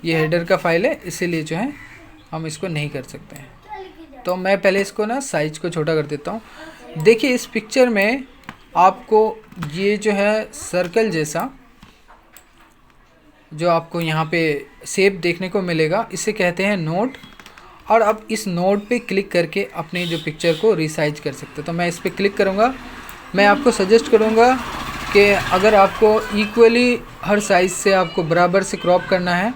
ये हेडर का फाइल है, इसीलिए जो है हम इसको नहीं कर सकते हैं। तो मैं पहले इसको ना साइज को छोटा कर देता हूँ। देखिए इस पिक्चर में आपको ये जो है सर्कल जैसा जो आपको यहाँ पे शेप देखने को मिलेगा, इसे कहते हैं नोड। और अब इस नोड पे क्लिक करके अपने जो पिक्चर को रिसाइज कर सकते हो। तो मैं इस पर क्लिक करूँगा। मैं आपको सजेस्ट करूँगा कि अगर आपको इक्वली हर साइज़ से आपको बराबर से क्रॉप करना है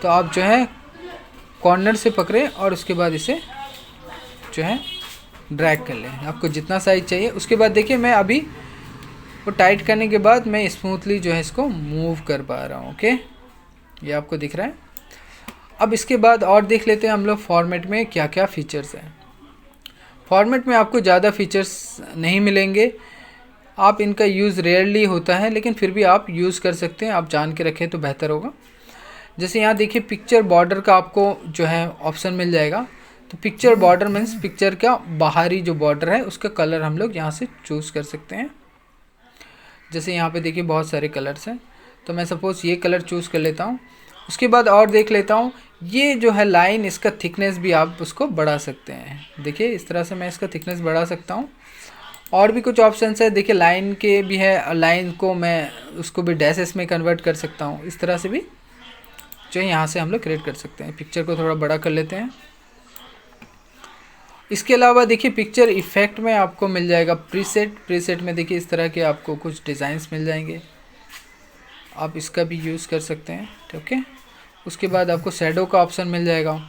तो आप जो है कॉर्नर से पकड़ें और उसके बाद इसे जो है ड्रैग कर लें, आपको जितना साइज़ चाहिए। उसके बाद देखिए मैं अभी वो टाइट करने के बाद मैं स्मूथली जो है इसको मूव कर पा रहा हूँ। ओके, ये आपको दिख रहा है। अब इसके बाद और देख लेते हैं हम लोग फॉर्मेट में क्या क्या फ़ीचर्स हैं। फॉर्मेट में आपको ज़्यादा फीचर्स नहीं मिलेंगे, आप इनका यूज़ रेयरली होता है, लेकिन फिर भी आप यूज़ कर सकते हैं। आप जान के रखें तो बेहतर होगा। जैसे यहाँ देखिए पिक्चर बॉर्डर का आपको जो है ऑप्शन मिल जाएगा। तो पिक्चर बॉर्डर मीन्स पिक्चर का बाहरी जो बॉर्डर है उसका कलर हम लोग यहाँ से चूज़ कर सकते हैं। जैसे यहाँ पे देखिए बहुत सारे कलर्स हैं, तो मैं सपोज़ ये कलर चूज़ कर लेता हूँ। उसके बाद और देख लेता हूँ, ये जो है लाइन, इसका थिकनेस भी आप उसको बढ़ा सकते हैं। देखिए इस तरह से मैं इसका थिकनेस बढ़ा सकता हूँ। और भी कुछ ऑप्शंस है, देखिए लाइन के भी है, लाइन को मैं उसको भी डैशेस में कन्वर्ट कर सकता हूँ। इस तरह से भी जो है यहाँ से हम लोग क्रिएट कर सकते हैं। पिक्चर को थोड़ा बड़ा कर लेते हैं। इसके अलावा देखिए पिक्चर इफ़ेक्ट में आपको मिल जाएगा प्रीसेट में देखिए इस तरह के आपको कुछ डिज़ाइंस मिल जाएंगे, आप इसका भी यूज़ कर सकते हैं। ठीक है, उसके बाद आपको शैडो का ऑप्शन मिल जाएगा।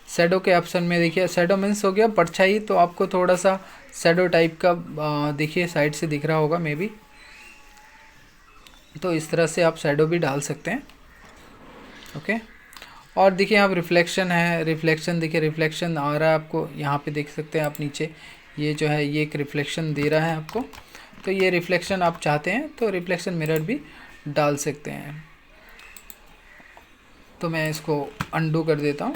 शैडो के ऑप्शन में देखिए शैडो मीन्स हो गया परछाई, तो आपको थोड़ा सा शैडो टाइप का देखिए साइड से दिख रहा होगा मे बी, तो इस तरह से आप शैडो भी डाल सकते हैं। ओके, और देखिए यहाँ रिफ्लेक्शन है, रिफ्लेक्शन देखिए रिफ्लेक्शन आ रहा है आपको यहाँ पे देख सकते हैं आप नीचे, ये जो है ये एक रिफ्लेक्शन दे रहा है आपको, तो ये रिफ्लेक्शन आप चाहते हैं तो रिफ्लेक्शन मिरर भी डाल सकते हैं। तो मैं इसको अंडू कर देता हूँ।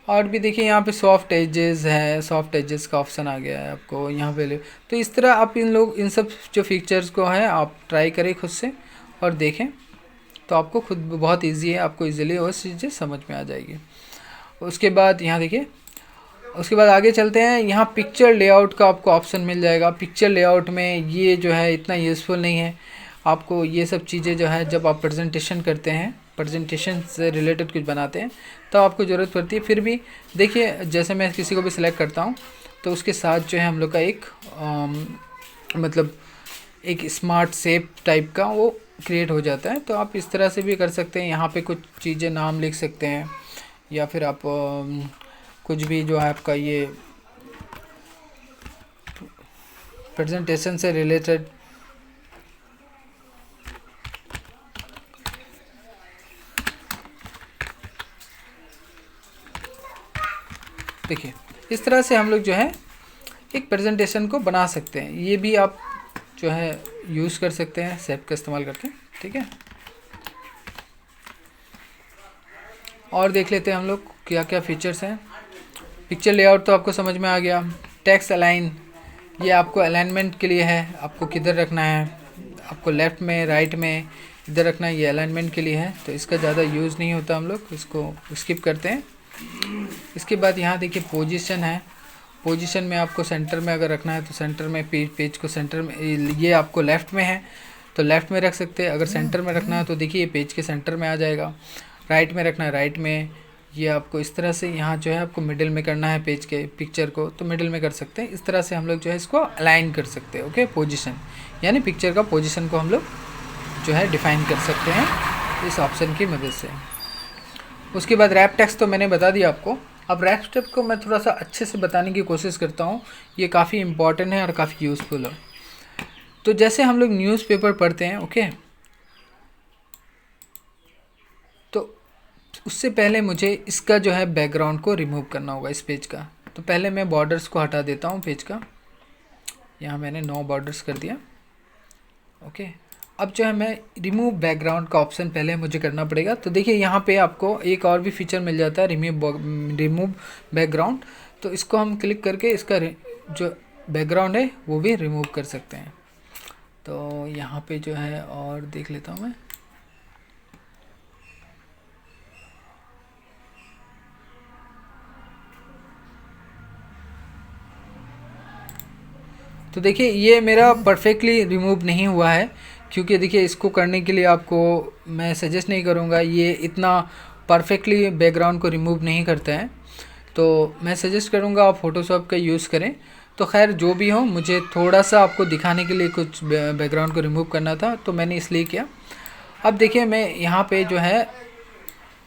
और भी देखिए यहाँ पे सॉफ्ट एजेस है, सॉफ्ट एजेस का ऑप्शन आ गया है आपको यहाँ पे। तो इस तरह आप इन सब जो फीचर्स को है आप ट्राई करें खुद से और देखें, तो आपको खुद बहुत इजी है, आपको इजीली वो चीज़ें समझ में आ जाएगी। उसके बाद यहाँ देखिए, उसके बाद आगे चलते हैं। यहाँ पिक्चर लेआउट का आपको ऑप्शन मिल जाएगा। पिक्चर लेआउट में ये जो है इतना यूज़फुल नहीं है आपको, ये सब चीज़ें जो है जब आप प्रेजेंटेशन करते हैं, प्रेजेंटेशन से रिलेटेड कुछ बनाते हैं तो आपको ज़रूरत पड़ती है। फिर भी देखिए जैसे मैं किसी को भी सिलेक्ट करता हूँ तो उसके साथ जो है हम लोग का एक मतलब एक स्मार्ट शेप टाइप का वो क्रिएट हो जाता है। तो आप इस तरह से भी कर सकते हैं, यहाँ पे कुछ चीज़ें नाम लिख सकते हैं, या फिर आप कुछ भी जो है आपका ये प्रेजेंटेशन से रिलेटेड देखिए इस तरह से हम लोग जो है एक प्रेजेंटेशन को बना सकते हैं। ये भी आप जो है यूज़ कर सकते हैं शेप का इस्तेमाल करके। ठीक है, और देख लेते हैं हम लोग क्या क्या फीचर्स हैं। पिक्चर लेआउट तो आपको समझ में आ गया। टेक्स्ट अलाइन, ये आपको अलाइनमेंट के लिए है, आपको किधर रखना है, आपको लेफ़्ट में राइट में इधर रखना है, ये अलाइनमेंट के लिए है। तो इसका ज़्यादा यूज़ नहीं होता, हम लोग इसको स्किप करते हैं। इसके बाद यहाँ देखिए पोजीशन है। पोजीशन में आपको सेंटर में अगर रखना है तो सेंटर में पेज को सेंटर में, ये आपको लेफ़्ट में है तो लेफ़्ट में रख सकते हैं। अगर सेंटर में रखना है तो देखिए ये पेज के सेंटर में आ जाएगा। राइट में रखना है राइट में, ये आपको इस तरह से यहाँ जो है आपको मिडिल में करना है पेज के पिक्चर को तो मिडिल में कर सकते हैं। इस तरह से हम लोग जो है इसको अलाइन कर सकते हैं। ओके, पोजीशन यानी पिक्चर का पोजीशन को हम लोग जो है डिफ़ाइन कर सकते हैं इस ऑप्शन की मदद से। उसके बाद रैप टेक्स्ट तो मैंने बता दिया आपको। अब रैप टेक्स्ट को मैं थोड़ा सा अच्छे से बताने की कोशिश करता हूँ, ये काफ़ी इंपॉर्टेंट है और काफ़ी यूज़फुल है। तो जैसे हम लोग न्यूज़पेपर पढ़ते हैं, ओके, तो उससे पहले मुझे इसका जो है बैकग्राउंड को रिमूव करना होगा इस पेज का। तो पहले मैं बॉर्डर्स को हटा देता हूँ पेज का, यहाँ मैंने 9 बॉर्डर्स कर दिया। ओके, अब जो है मैं रिमूव बैकग्राउंड का ऑप्शन पहले मुझे करना पड़ेगा। तो देखिए यहाँ पे आपको एक और भी फीचर मिल जाता है रिमूव बैकग्राउंड। तो इसको हम क्लिक करके इसका जो बैकग्राउंड है वो भी रिमूव कर सकते हैं। तो यहाँ पे जो है और देख लेता हूँ मैं। तो देखिए ये मेरा परफेक्टली रिमूव नहीं हुआ है, क्योंकि देखिए इसको करने के लिए आपको मैं सजेस्ट नहीं करूँगा, ये इतना परफेक्टली बैकग्राउंड को रिमूव नहीं करता है। तो मैं सजेस्ट करूँगा आप फ़ोटोशॉप का यूज़ करें। तो खैर जो भी हो, मुझे थोड़ा सा आपको दिखाने के लिए कुछ बैकग्राउंड को रिमूव करना था तो मैंने इसलिए किया। अब देखिए मैं यहाँ पे जो है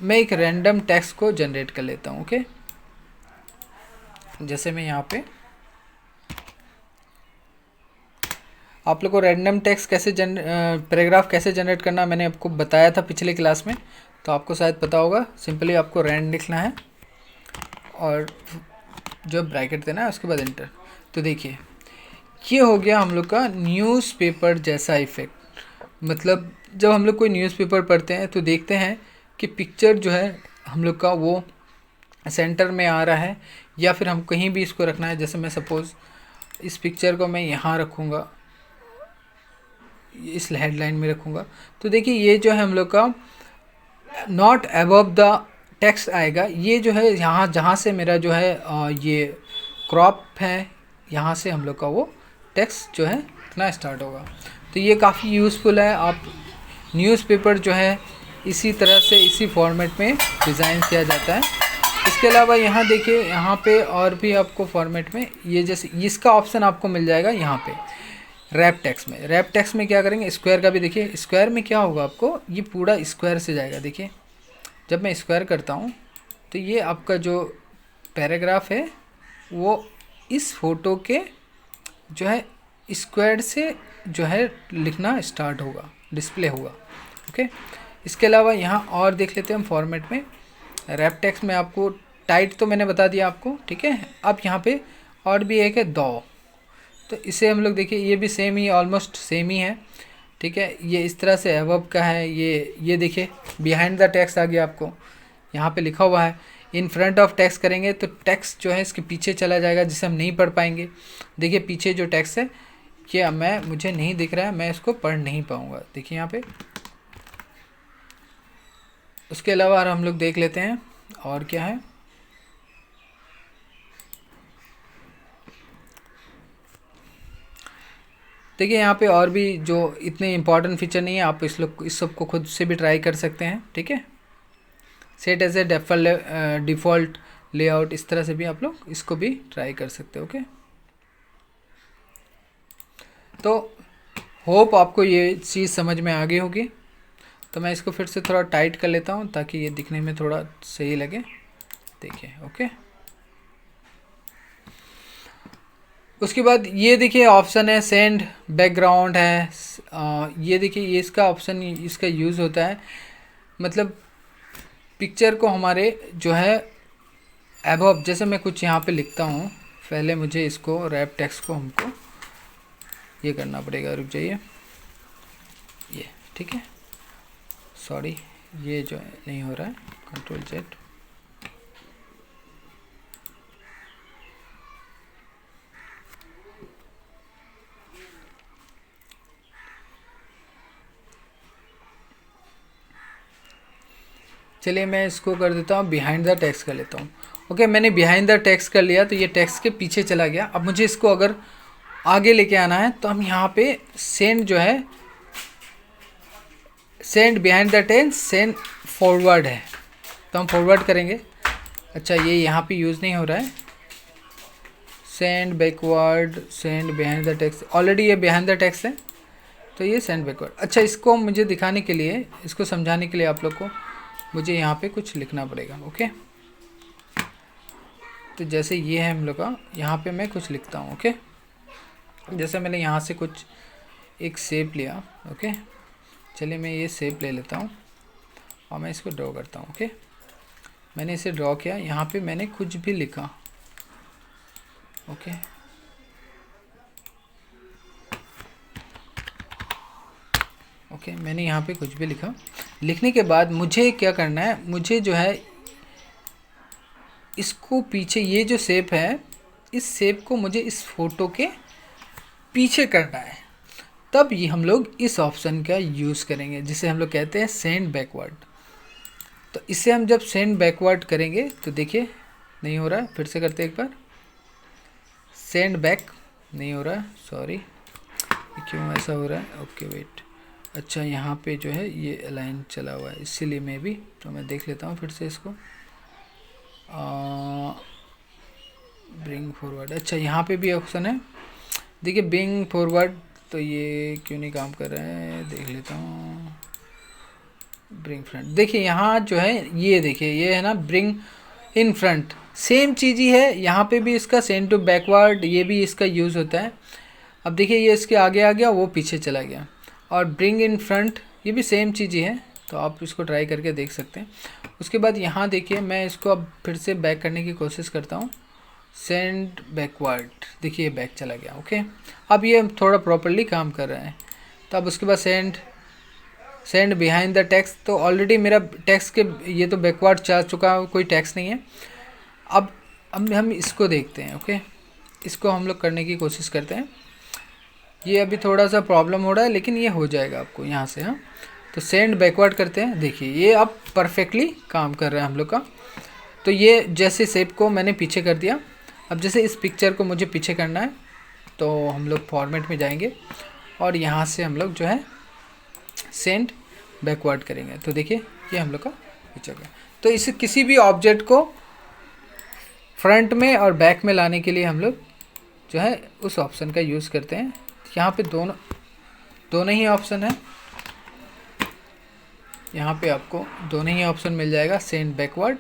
मैं एक रैंडम टेक्स्ट को जनरेट कर लेता हूँ। ओके, जैसे मैं यहाँ पे आप लोग को रैंडम टेक्स्ट कैसे पैराग्राफ कैसे जनरेट करना मैंने आपको बताया था पिछले क्लास में, तो आपको शायद पता होगा। सिंपली आपको रैंड लिखना है और जो ब्रैकेट देना है उसके बाद एंटर। तो देखिए ये हो गया हम लोग का न्यूज़पेपर जैसा इफ़ेक्ट। मतलब जब हम लोग कोई न्यूज़पेपर पढ़ते हैं तो देखते हैं कि पिक्चर जो है हम लोग का वो सेंटर में आ रहा है, या फिर हम कहीं भी इसको रखना है। जैसे मैं सपोज़ इस पिक्चर को मैं यहाँ रखूँगा, इस हेडलाइन में रखूँगा, तो देखिए ये जो है हम लोग का नॉट अबव द टेक्स्ट आएगा। ये जो है यहाँ जहाँ से मेरा जो है ये क्रॉप है, यहाँ से हम लोग का वो टेक्स्ट जो है इतना स्टार्ट होगा। तो ये काफ़ी यूज़फुल है। आप न्यूज़पेपर जो है इसी तरह से इसी फॉर्मेट में डिज़ाइन किया जाता है। इसके अलावा यहाँ देखिए, यहाँ पे और भी आपको फॉर्मेट में ये जैसे इसका ऑप्शन आपको मिल जाएगा यहाँ पे रैप टेक्स्ट में। रैप टेक्स्ट में क्या करेंगे, स्क्वायर का भी देखिए, स्क्वायर में क्या होगा आपको, ये पूरा स्क्वायर से जाएगा। देखिए जब मैं स्क्वायर करता हूँ तो ये आपका जो पैराग्राफ है वो इस फोटो के जो है स्क्वायर से जो है लिखना स्टार्ट होगा, डिस्प्ले होगा। ओके, इसके अलावा यहाँ और देख लेते हैं हम फॉर्मेट में। रैप टेक्स्ट में आपको टाइट तो मैंने बता दिया आपको, ठीक है। अब यहाँ पे और भी एक है दो, तो इसे हम लोग देखिए, ये भी सेम ही, ऑलमोस्ट सेम ही है, ठीक है। ये इस तरह से अबव का है, ये देखिए बिहाइंड द टेक्स्ट आ गया आपको, यहाँ पे लिखा हुआ है। इन फ्रंट ऑफ टेक्स्ट करेंगे तो टेक्स्ट जो है इसके पीछे चला जाएगा, जिसे हम नहीं पढ़ पाएंगे। देखिए पीछे जो टेक्स्ट है ये मुझे नहीं दिख रहा है, मैं इसको पढ़ नहीं पाऊँगा, देखिए यहाँ पे। उसके अलावा हम लोग देख लेते हैं और क्या है। देखिए यहाँ पे और भी जो इतने इम्पॉर्टेंट फीचर नहीं है, आप इस सब को खुद से भी ट्राई कर सकते हैं, ठीक है। Set as a default layout, इस तरह से भी आप लोग इसको भी ट्राई कर सकते हो। ओके, तो होप आपको ये चीज़ समझ में आ गई होगी। तो मैं इसको फिर से थोड़ा टाइट कर लेता हूँ ताकि ये दिखने में थोड़ा सही लगे। देखिए ओके, उसके बाद ये देखिए ऑप्शन है सेंड बैकग्राउंड है। ये देखिए ये इसका ऑप्शन, इसका यूज़ होता है, मतलब पिक्चर को हमारे जो है अबव, जैसे मैं कुछ यहाँ पे लिखता हूँ, पहले मुझे इसको रैप टेक्स्ट को हमको ये करना पड़ेगा, रुक जाइए, ये ठीक है, सॉरी ये जो है नहीं हो रहा है, कंट्रोल जेड। चलिए मैं इसको कर देता हूँ बिहाइंड द टेक्स्ट कर लेता हूँ। ओके, मैंने बिहाइंड द टेक्स्ट कर लिया, तो ये टेक्स्ट के पीछे चला गया। अब मुझे इसको अगर आगे लेके आना है तो हम यहाँ पे सेंड जो है, send behind the text, send forward है, तो हम फॉरवर्ड करेंगे। अच्छा ये यहाँ पे यूज़ नहीं हो रहा है, send backward, send behind the text, already ये बिहाइंड द टेक्स्ट है, तो ये सेंड बैकवर्ड। अच्छा इसको मुझे दिखाने के लिए, इसको समझाने के लिए आप लोग को मुझे यहाँ पे कुछ लिखना पड़ेगा। ओके, तो जैसे ये है हम लोग का, यहाँ पे मैं कुछ लिखता हूँ। ओके, जैसे मैंने यहाँ से कुछ एक शेप लिया। ओके, चलिए मैं ये शेप ले लेता हूँ और मैं इसको ड्रॉ करता हूँ। ओके, मैंने इसे ड्रॉ किया, यहाँ पे मैंने कुछ भी लिखा। ओके, ओके मैंने यहाँ पे कुछ भी लिखा। लिखने के बाद मुझे क्या करना है, मुझे जो है इसको पीछे, ये जो शेप है, इस शेप को मुझे इस फोटो के पीछे करना है। तब ये हम लोग इस ऑप्शन का यूज़ करेंगे, जिसे हम लोग कहते हैं सेंड बैकवर्ड। तो इसे हम जब सेंड बैकवर्ड करेंगे तो देखिए नहीं हो रहा है, फिर से करते हैं एक बार, सेंड बैक नहीं हो रहा है, सॉरी क्यों ऐसा हो रहा है। ओके वेट, अच्छा यहाँ पे जो है ये अलाइन चला हुआ है, इसीलिए मैं भी, तो मैं देख लेता हूँ फिर से इसको, ब्रिंग फॉरवर्ड। अच्छा यहाँ पे भी ऑप्शन है, देखिए ब्रिंग फॉरवर्ड, तो ये क्यों नहीं काम कर रहा है, देख लेता हूँ। ब्रिंग फ्रंट, देखिए यहाँ जो है ये देखिए ये है ना ब्रिंग इन फ्रंट, सेम चीज़ ही है, यहाँ पे भी इसका सेंड टू बैकवर्ड, ये भी इसका यूज़ होता है। अब देखिए ये इसके आगे आ गया, वो पीछे चला गया, और ब्रिंग इन फ्रंट ये भी सेम चीज़ ही है, तो आप इसको ट्राई करके देख सकते हैं। उसके बाद यहाँ देखिए मैं इसको अब फिर से बैक करने की कोशिश करता हूँ, सेंड बैकवर्ड, देखिए बैक चला गया। ओके, अब ये थोड़ा प्रॉपरली काम कर रहा है। तो अब उसके बाद सेंड बिहाइंड द टेक्स्ट, तो ऑलरेडी मेरा टेक्स्ट के ये तो बैकवर्ड जा चुका, कोई टेक्स्ट नहीं है। अब हम इसको देखते हैं। ओके, इसको हम लोग करने की कोशिश करते हैं। ये अभी थोड़ा सा प्रॉब्लम हो रहा है, लेकिन ये हो जाएगा आपको यहाँ से। हाँ, तो सेंड बैकवर्ड करते हैं, देखिए ये अब परफेक्टली काम कर रहा है हम लोग का। तो ये जैसे शेप को मैंने पीछे कर दिया, अब जैसे इस पिक्चर को मुझे पीछे करना है, तो हम लोग फॉर्मेट में जाएंगे और यहाँ से हम लोग जो है सेंड बैकवर्ड करेंगे। तो देखिए ये हम लोग का पिक्चर है। तो इसे किसी भी ऑब्जेक्ट को फ्रंट में और बैक में लाने के लिए हम लोग जो है उस ऑप्शन का यूज़ करते हैं। यहाँ पे दोनों ही ऑप्शन है, यहाँ पे आपको दोनों ही ऑप्शन मिल जाएगा, सेंड बैकवर्ड,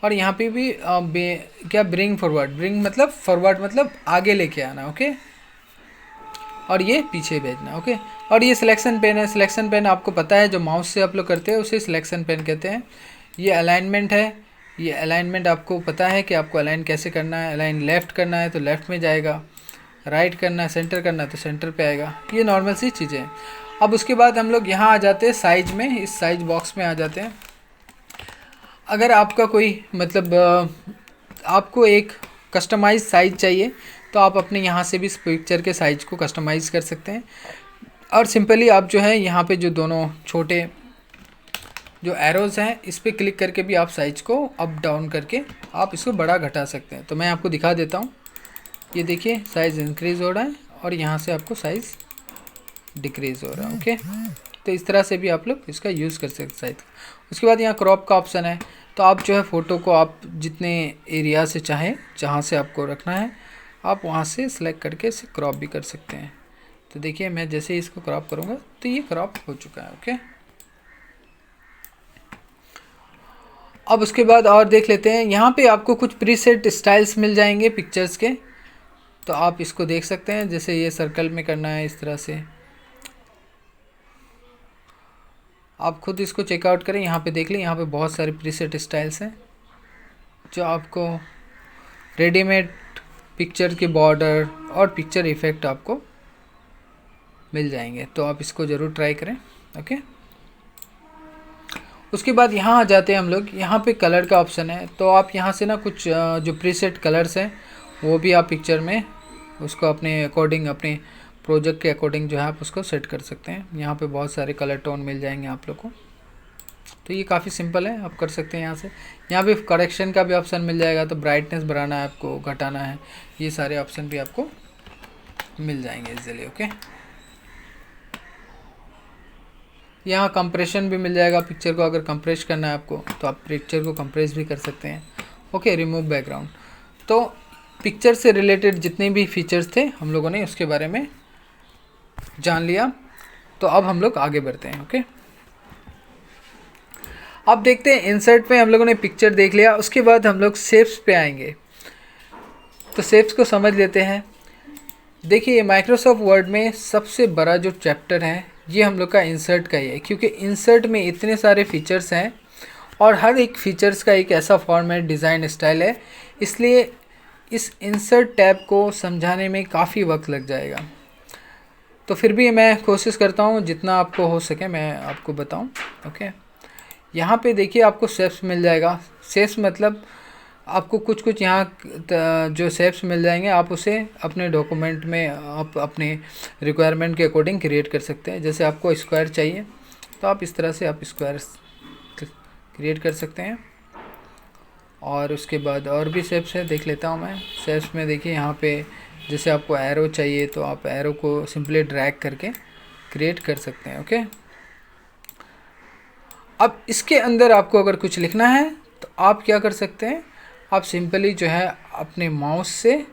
और यहाँ पे भी क्या ब्रिंग फॉरवर्ड, ब्रिंग मतलब फॉरवर्ड मतलब आगे लेके आना, ओके, और ये पीछे भेजना, ओके। और ये सिलेक्शन पेन है, सिलेक्शन पेन आपको पता है जो माउस से आप लोग करते हैं उसे सिलेक्शन पेन कहते हैं। ये अलाइनमेंट है, ये अलाइनमेंट आपको पता है कि आपको अलाइन कैसे करना है, अलाइन लेफ़्ट करना है तो लेफ़्ट में जाएगा, राइट करना है, सेंटर करना है तो सेंटर पे आएगा, ये नॉर्मल सी चीज़ें हैं। अब उसके बाद हम लोग यहाँ आ जाते हैं साइज में, इस साइज बॉक्स में आ जाते हैं। अगर आपका कोई मतलब आपको एक कस्टमाइज साइज चाहिए तो आप अपने यहाँ से भी इस पिक्चर के साइज़ को कस्टमाइज़ कर सकते हैं। और सिंपली आप जो है यहाँ पे जो दोनों छोटे जो एरोज़ हैं इस पर क्लिक करके भी आप साइज़ को अप डाउन करके आप इसको बड़ा घटा सकते हैं। तो मैं आपको दिखा देता हूँ, ये देखिए साइज़ इंक्रीज़ हो रहा है और यहाँ से आपको साइज़ डिक्रीज़ हो रहा है, ओके। तो इस तरह से भी आप लोग इसका यूज़ कर सकते हैं साइज़। उसके बाद यहाँ क्रॉप का ऑप्शन है, तो आप जो है फ़ोटो को आप जितने एरिया से चाहें, जहाँ से आपको रखना है आप वहाँ से सिलेक्ट करके इसे क्रॉप भी कर सकते हैं। तो देखिए मैं जैसे ही इसको क्रॉप करूँगा तो ये क्रॉप हो चुका है, ओके। अब उसके बाद और देख लेते हैं, यहाँ पे आपको कुछ प्रीसेट स्टाइल्स मिल जाएंगे पिक्चर्स के, तो आप इसको देख सकते हैं। जैसे ये सर्कल में करना है इस तरह से, आप खुद इसको चेकआउट करें, यहाँ पे देख लें, यहाँ पे बहुत सारे प्रीसेट स्टाइल्स हैं जो आपको रेडीमेड पिक्चर के बॉर्डर और पिक्चर इफ़ेक्ट आपको मिल जाएंगे, तो आप इसको ज़रूर ट्राई करें, ओके। उसके बाद यहाँ आ जाते हैं हम लोग, यहाँ पे कलर का ऑप्शन है, तो आप यहाँ से ना कुछ जो प्रीसेट कलर्स हैं वो भी आप पिक्चर में उसको अपने अकॉर्डिंग, अपने प्रोजेक्ट के अकॉर्डिंग जो है आप उसको सेट कर सकते हैं। यहाँ पे बहुत सारे कलर टोन मिल जाएंगे आप लोग को, तो ये काफ़ी सिंपल है, आप कर सकते हैं यहाँ से। यहाँ पे करेक्शन का भी ऑप्शन मिल जाएगा, तो ब्राइटनेस बढ़ाना है आपको, घटाना है, ये सारे ऑप्शन भी आपको मिल जाएंगे इजीली, ओके। यहाँ कंप्रेशन भी मिल जाएगा, पिक्चर को अगर कंप्रेस करना है आपको तो आप पिक्चर को कंप्रेस भी कर सकते हैं, ओके। रिमूव बैकग्राउंड, तो पिक्चर से रिलेटेड जितने भी फीचर्स थे हम लोगों ने उसके बारे में जान लिया। तो अब हम लोग आगे बढ़ते हैं, ओके। अब देखते हैं इंसर्ट में हम लोगों ने पिक्चर देख लिया, उसके बाद हम लोग शेप्स पे आएंगे। तो शेप्स को समझ लेते हैं। देखिए माइक्रोसॉफ्ट वर्ड में सबसे बड़ा जो चैप्टर है ये हम लोग का इंसर्ट का ही है, क्योंकि इंसर्ट में इतने सारे फीचर्स हैं और हर एक फीचर्स का एक ऐसा फॉर्मेट, डिज़ाइन, स्टाइल है, इसलिए इस इंसर्ट टैब को समझाने में काफ़ी वक्त लग जाएगा। तो फिर भी मैं कोशिश करता हूँ जितना आपको हो सके मैं आपको बताऊँ, ओके। यहाँ पे देखिए आपको शेप्स मिल जाएगा। शेप्स मतलब आपको कुछ यहाँ जो शेप्स मिल जाएंगे, आप उसे अपने डॉक्यूमेंट में आप अपने रिक्वायरमेंट के अकॉर्डिंग क्रिएट कर सकते हैं। जैसे आपको स्क्वायर चाहिए तो आप इस तरह से आप स्क्वायर क्रिएट कर सकते हैं। और उसके बाद और भी शेप्स है, देख लेता हूँ मैं। शेप्स में देखिए यहाँ पे जैसे आपको एरो चाहिए तो आप एरो को सिंपली ड्रैग करके क्रिएट कर सकते हैं, ओके। अब इसके अंदर आपको अगर कुछ लिखना है तो आप क्या कर सकते हैं, आप सिंपली जो है अपने माउस से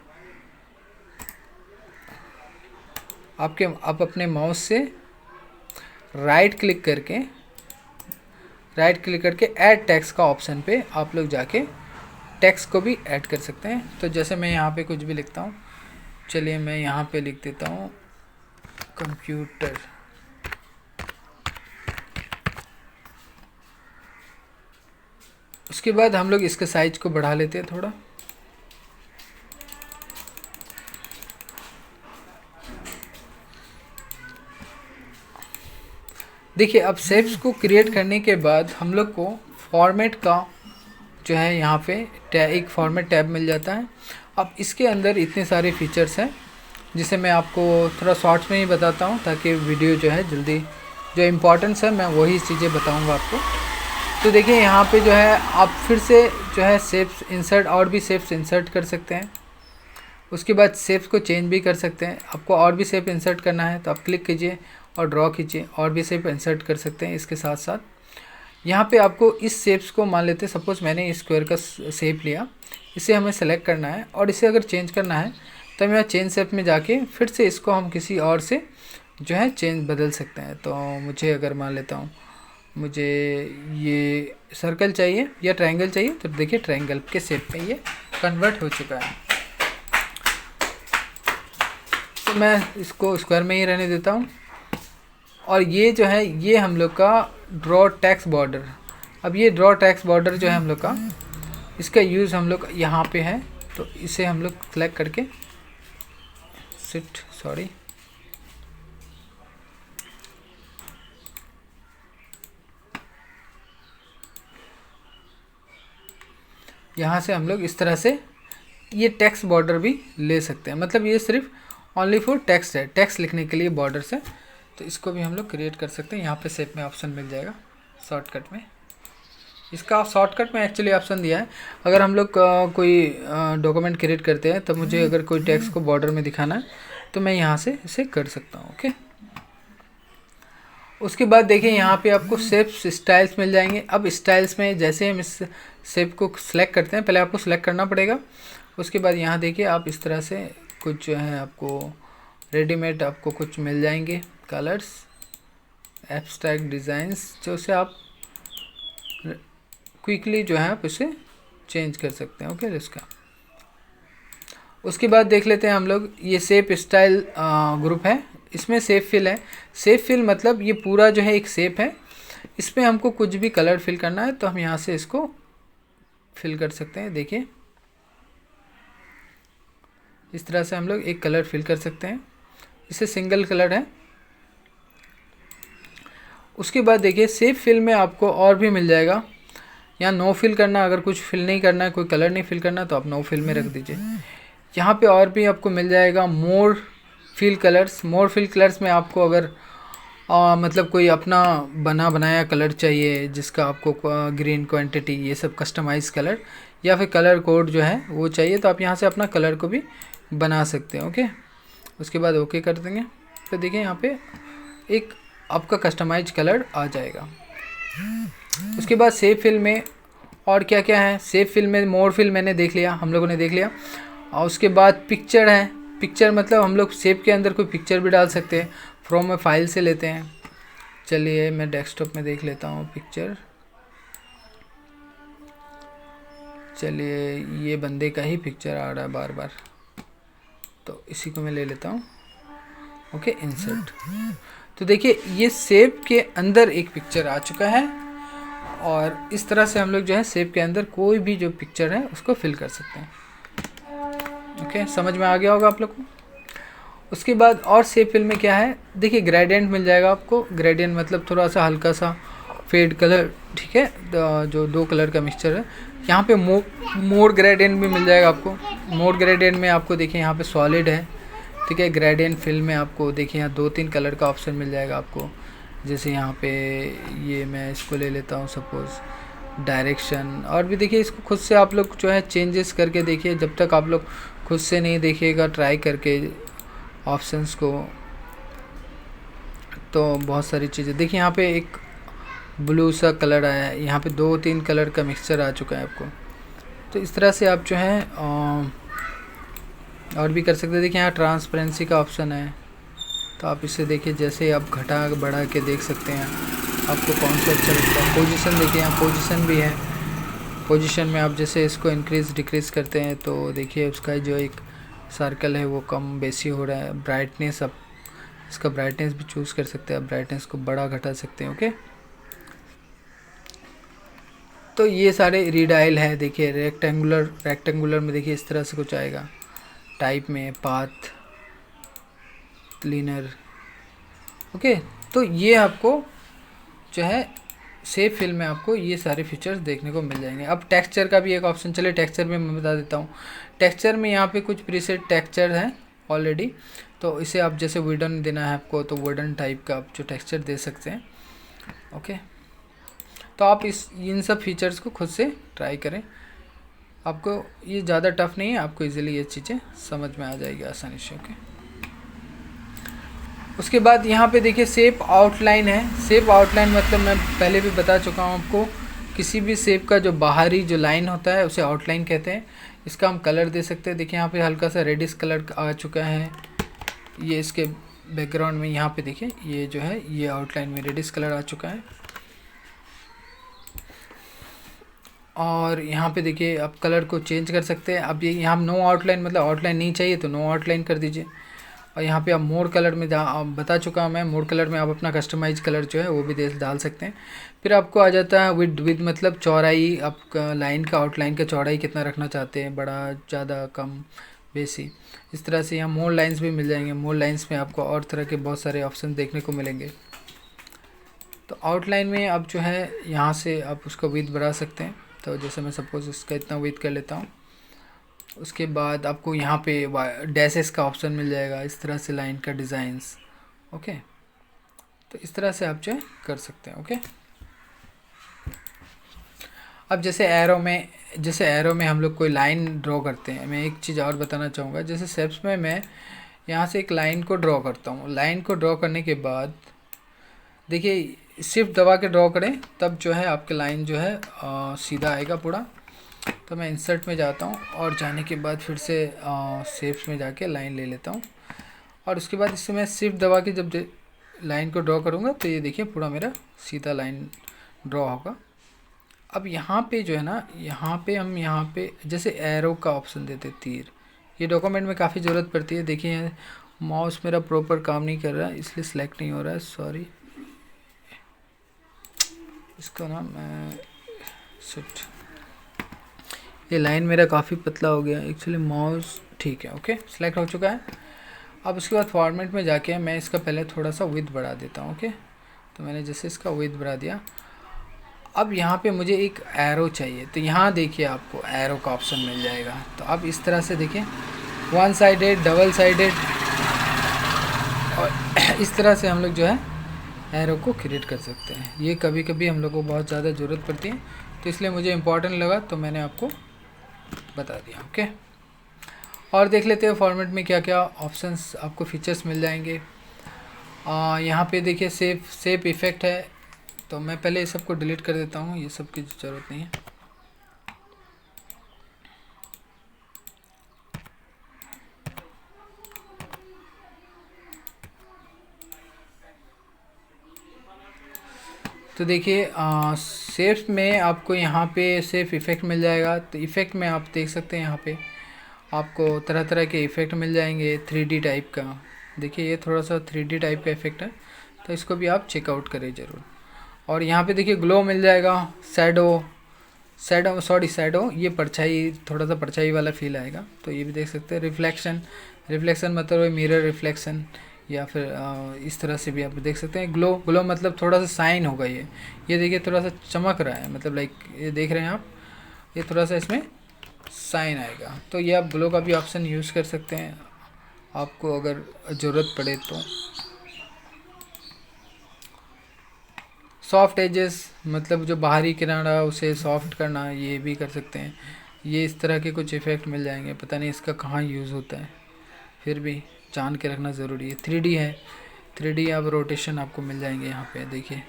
आप अपने माउस से राइट क्लिक करके ऐड टेक्स्ट का ऑप्शन पे आप लोग जाके टेक्स्ट को भी ऐड कर सकते हैं। तो जैसे मैं यहाँ पे कुछ भी लिखता हूँ, चलिए मैं यहाँ पे लिख देता हूँ कंप्यूटर। उसके बाद हम लोग इसके साइज को बढ़ा लेते हैं थोड़ा। देखिए अब शेप्स को क्रिएट करने के बाद हम लोग को फॉर्मेट का जो है यहाँ पे एक फॉर्मेट टैब मिल जाता है। अब इसके अंदर इतने सारे फीचर्स हैं जिसे मैं आपको थोड़ा शॉर्ट्स में ही बताता हूँ ताकि वीडियो जो है जल्दी, जो इम्पोर्टेंस है मैं वही चीज़ें बताऊँगा आपको। तो देखिए यहाँ पे जो है आप फिर से जो है शेप्स इंसर्ट, और भी शेप्स इंसर्ट कर सकते हैं। उसके बाद शेप्स को चेंज भी कर सकते हैं। आपको और भी शेप इंसर्ट करना है तो आप क्लिक कीजिए और ड्रॉ कीजिए, और भी शेप इंसर्ट कर सकते हैं। इसके साथ साथ यहाँ पे आपको इस शेप्स को मान लेते हैं, सपोज़ मैंने स्क्वायर का शेप लिया, इसे हमें सेलेक्ट करना है और इसे अगर चेंज करना है तो हम यहाँ चेंज शेप में जाके फिर से इसको हम किसी और से जो है चेंज बदल सकते हैं। तो मुझे अगर मान लेता हूँ मुझे ये सर्कल चाहिए या ट्रायंगल चाहिए, तो देखिए ट्रायंगल के शेप में ये कन्वर्ट हो चुका है। तो मैं इसको स्क्वायर में ही रहने देता हूँ। और ये जो है ये हम लोग का ड्रॉ टेक्स्ट बॉर्डर। अब ये ड्रॉ टेक्स्ट बॉर्डर जो है हम लोग का, इसका यूज़ हम लोग यहाँ पे है, तो इसे हम लोग सेलेक्ट करके सॉरी यहाँ से हम लोग इस तरह से ये टेक्स्ट बॉर्डर भी ले सकते हैं। मतलब ये सिर्फ ओनली फॉर टेक्स्ट है, टेक्स्ट लिखने के लिए बॉर्डर्स है। तो इसको भी हम लोग क्रिएट कर सकते हैं। यहाँ पे शेप में ऑप्शन मिल जाएगा शॉर्टकट में। इसका शॉर्टकट में एक्चुअली ऑप्शन दिया है, अगर हम लोग कोई डॉक्यूमेंट क्रिएट करते हैं तब मुझे अगर कोई टेक्स्ट को बॉर्डर में दिखाना है तो मैं यहाँ से इसे कर सकता हूँ। ओके, उसके बाद देखिए यहाँ पे आपको शेप्स स्टाइल्स मिल जाएंगे। अब स्टाइल्स में जैसे हम इस शेप को सिलेक्ट करते हैं, पहले आपको सिलेक्ट करना पड़ेगा। उसके बाद यहाँ देखिए आप इस तरह से कुछ जो है आपको रेडीमेड आपको कुछ मिल जाएंगे कलर्स, एब्स्ट्रैक्ट डिज़ाइंस, जो से आप क्विकली जो है आप इसे चेंज कर सकते हैं। ओके, इसका उसके बाद देख लेते हैं हम लोग ये शेप स्टाइल ग्रुप है, इसमें शेप फिल है। शेप फिल मतलब ये पूरा जो है एक शेप है, इसमें हमको कुछ भी कलर फिल करना है तो हम यहाँ से इसको फिल कर सकते हैं। देखिए इस तरह से हम लोग एक कलर फिल कर सकते हैं, इसे सिंगल कलर है। उसके बाद देखिए शेप फिल में आपको और भी मिल जाएगा। यहाँ नो फिल करना, अगर कुछ फिल नहीं करना है, कोई कलर नहीं फिल करना, तो आप नो फिल में रख दीजिए। यहाँ पे और भी आपको मिल जाएगा मोर फिल कलर्स। मोर फिल कलर्स में आपको अगर मतलब कोई अपना बनाया कलर चाहिए, जिसका आपको ग्रीन क्वांटिटी ये सब कस्टमाइज कलर या फिर कलर कोड जो है वो चाहिए, तो आप यहाँ से अपना कलर को भी बना सकते हैं। ओके, उसके बाद ओके कर देंगे तो देखिए यहाँ पे एक आपका कस्टमाइज कलर आ जाएगा। उसके बाद शेप फिल में और क्या क्या है, शेप फिल में मोर फिल मैंने देख लिया, हम लोगों ने देख लिया। और उसके बाद पिक्चर है। पिक्चर मतलब हम लोग शेप के अंदर कोई पिक्चर भी डाल सकते हैं, फ्रॉम में फाइल से लेते हैं। चलिए मैं डेस्कटॉप में देख लेता हूँ पिक्चर। चलिए ये बंदे का ही पिक्चर आ रहा है बार बार, तो इसी को मैं ले लेता हूँ। Okay, insert. तो देखिए ये शेप के अंदर एक पिक्चर आ चुका है और इस तरह से हम लोग जो है शेप के अंदर कोई भी जो पिक्चर है उसको फिल कर सकते हैं। ओके, समझ में आ गया होगा आप लोग को। उसके बाद और शेप फिल में क्या है, देखिए ग्रेडियंट मिल जाएगा आपको। ग्रेडियंट मतलब थोड़ा सा हल्का सा फेड कलर, ठीक है, जो दो कलर का मिक्सचर है। यहाँ पे मोर ग्रेडियंट भी मिल जाएगा आपको। मोर ग्रेडियंट में आपको देखिए यहाँ पे सॉलिड है, ठीक है। ग्रेडियंट फिल में आपको देखिए यहाँ 2-3 कलर का ऑप्शन मिल जाएगा आपको। जैसे यहाँ पे ये मैं इसको ले लेता हूँ सपोज़, डायरेक्शन। और भी देखिए इसको खुद से आप लोग जो है चेंजेस करके देखिए, जब तक आप लोग खुद से नहीं देखिएगा ट्राई करके ऑप्शंस को, तो बहुत सारी चीज़ें। देखिए यहाँ पे एक ब्लू सा कलर आया है, यहाँ पे 2-3 कलर का मिक्सचर आ चुका है आपको। तो इस तरह से आप जो है और भी कर सकते हैं। देखिए यहाँ ट्रांसपेरेंसी का ऑप्शन है, तो आप इसे देखिए जैसे आप घटा बढ़ा के देख सकते हैं आपको कौन सा अच्छा लगता है। पोजीशन देखिए यहाँ पोजीशन भी है। पोजीशन में आप जैसे इसको इंक्रीज़ डिक्रीज़ करते हैं तो देखिए उसका जो एक सर्कल है वो कम बेसी हो रहा है। ब्राइटनेस, आप इसका ब्राइटनेस भी चूज़ कर सकते हैं, आप ब्राइटनेस को बड़ा घटा सकते हैं। ओके, तो ये सारे रीडायल है। देखिए रेक्टेंगुलर में देखिए इस तरह से कुछ आएगा, टाइप में पाथ, क्लीनर। ओके, तो ये आपको जो है शेप फिल में आपको ये सारे फीचर्स देखने को मिल जाएंगे। अब टेक्सचर का भी एक ऑप्शन, चलिए टेक्सचर में मैं बता देता हूँ। टेक्सचर में यहाँ पे कुछ प्रीसेट टेक्सचर हैं ऑलरेडी, तो इसे आप जैसे वुडन देना है आपको तो वुडन टाइप का आप जो टेक्सचर दे सकते हैं। ओके, तो आप इन सब फीचर्स को खुद से ट्राई करें, आपको ये ज़्यादा टफ नहीं है, आपको इजीली ये चीज़ें समझ में आ जाएगी आसानी से। ओके, उसके बाद यहाँ पे देखिए शेप आउटलाइन है। शेप आउटलाइन मतलब मैं पहले भी बता चुका हूँ आपको, किसी भी शेप का जो बाहरी जो लाइन होता है उसे आउटलाइन कहते हैं। इसका हम कलर दे सकते हैं। देखिए यहाँ पे हल्का सा रेडिश कलर आ चुका है। ये इसके बैकग्राउंड में यहाँ पे देखिए ये जो है ये आउटलाइन में रेडिश कलर आ चुका है। और यहाँ पे देखिए आप कलर को चेंज कर सकते हैं। अब ये यहाँ नो आउटलाइन मतलब आउटलाइन नहीं चाहिए तो नो आउटलाइन कर दीजिए। और यहाँ पे आप मोड कलर में बता चुका हूँ मैं, मोड कलर में आप अपना कस्टमाइज कलर जो है वो भी डाल सकते हैं। फिर आपको आ जाता है विद मतलब चौड़ाई, आपका लाइन का आउटलाइन का चौड़ाई कितना रखना चाहते हैं, बड़ा, ज़्यादा, कम, बेसी। इस तरह से यहाँ मोड लाइन्स भी मिल जाएंगे। मोड लाइन्स में आपको और तरह के बहुत सारे ऑप्शन देखने को मिलेंगे। तो आउटलाइन में आप जो है यहाँ से आप उसका विड्थ बढ़ा सकते हैं। तो जैसे मैं सपोज़ इसका इतना विड्थ कर लेता हूँ। उसके बाद आपको यहाँ पे डैशेस का ऑप्शन मिल जाएगा, इस तरह से लाइन का डिज़ाइंस। ओके, तो इस तरह से आप जो है कर सकते हैं। ओके, अब जैसे एरो में हम लोग कोई लाइन ड्रॉ करते हैं। मैं एक चीज़ और बताना चाहूँगा। जैसे शेप्स में मैं यहाँ से एक लाइन को ड्रॉ करता हूँ। लाइन को ड्रॉ करने के बाद देखिए शिफ्ट दबा के ड्रॉ करें, तब जो है आपके लाइन जो है सीधा आएगा पूरा। तो मैं इंसर्ट में जाता हूँ और जाने के बाद फिर से शेप्स में जाके लाइन ले लेता हूँ। और उसके बाद इससे मैं शिफ्ट दबा के जब लाइन को ड्रॉ करूँगा तो ये देखिए पूरा मेरा सीधा लाइन ड्रॉ होगा। अब यहाँ पे जो है ना, यहाँ पे जैसे एरो का ऑप्शन देते, तीर, ये डॉक्यूमेंट में काफ़ी ज़रूरत पड़ती है। देखिए माउस मेरा प्रॉपर काम नहीं कर रहा है इसलिए सिलेक्ट नहीं हो रहा है, सॉरी। इसको ना मैं शिफ्ट, ये लाइन मेरा काफ़ी पतला हो गया एक्चुअली, माउस ठीक है। ओके, सिलेक्ट हो चुका है। अब उसके बाद फॉर्मेट में जाके मैं इसका पहले थोड़ा सा विड्थ बढ़ा देता हूँ। ओके, तो मैंने जैसे इसका विड्थ बढ़ा दिया। अब यहाँ पे मुझे एक एरो चाहिए, तो यहाँ देखिए आपको एरो का ऑप्शन मिल जाएगा। तो अब इस तरह से देखिए वन साइडेड, डबल साइडेड, और इस तरह से हम लोग जो है एरो को क्रिएट कर सकते हैं। ये कभी कभी हम लोग को बहुत ज़्यादा ज़रूरत पड़ती है, तो इसलिए मुझे इम्पोर्टेंट लगा तो मैंने आपको बता दिया। ओके, और देख लेते हैं फॉर्मेट में क्या क्या ऑप्शंस आपको फीचर्स मिल जाएंगे। यहाँ पे देखिए सेप इफ़ेक्ट है, तो मैं पहले ये सब को डिलीट कर देता हूँ, ये सब की ज़रूरत नहीं है। तो देखिए सेफ में आपको यहाँ पे सेफ इफ़ेक्ट मिल जाएगा। तो इफ़ेक्ट में आप देख सकते हैं यहाँ पे आपको तरह तरह के इफ़ेक्ट मिल जाएंगे 3D टाइप का। देखिए ये थोड़ा सा 3D टाइप का इफ़ेक्ट है, तो इसको भी आप चेकआउट करें ज़रूर। और यहाँ पे देखिए ग्लो मिल जाएगा, शैडो, ये परछाई, थोड़ा सा परछाई वाला फील आएगा, तो ये भी देख सकते हैं। रिफ्लेक्शन मतलब मिरर रिफ्लेक्शन, या फिर इस तरह से भी आप देख सकते हैं। ग्लो मतलब थोड़ा सा साइन होगा। ये देखिए थोड़ा सा चमक रहा है, मतलब लाइक ये देख रहे हैं आप, ये थोड़ा सा इसमें साइन आएगा। तो ये आप ग्लो का भी ऑप्शन यूज़ कर सकते हैं आपको अगर ज़रूरत पड़े तो। सॉफ्ट एजेस मतलब जो बाहरी किनारा उसे सॉफ्ट करना, ये भी कर सकते हैं। ये इस तरह के कुछ इफ़ेक्ट मिल जाएंगे, पता नहीं इसका कहाँ यूज़ होता है, फिर भी जान के रखना ज़रूरी है। 3D है, 3D अब रोटेशन आपको मिल जाएंगे यहाँ पे देखिए।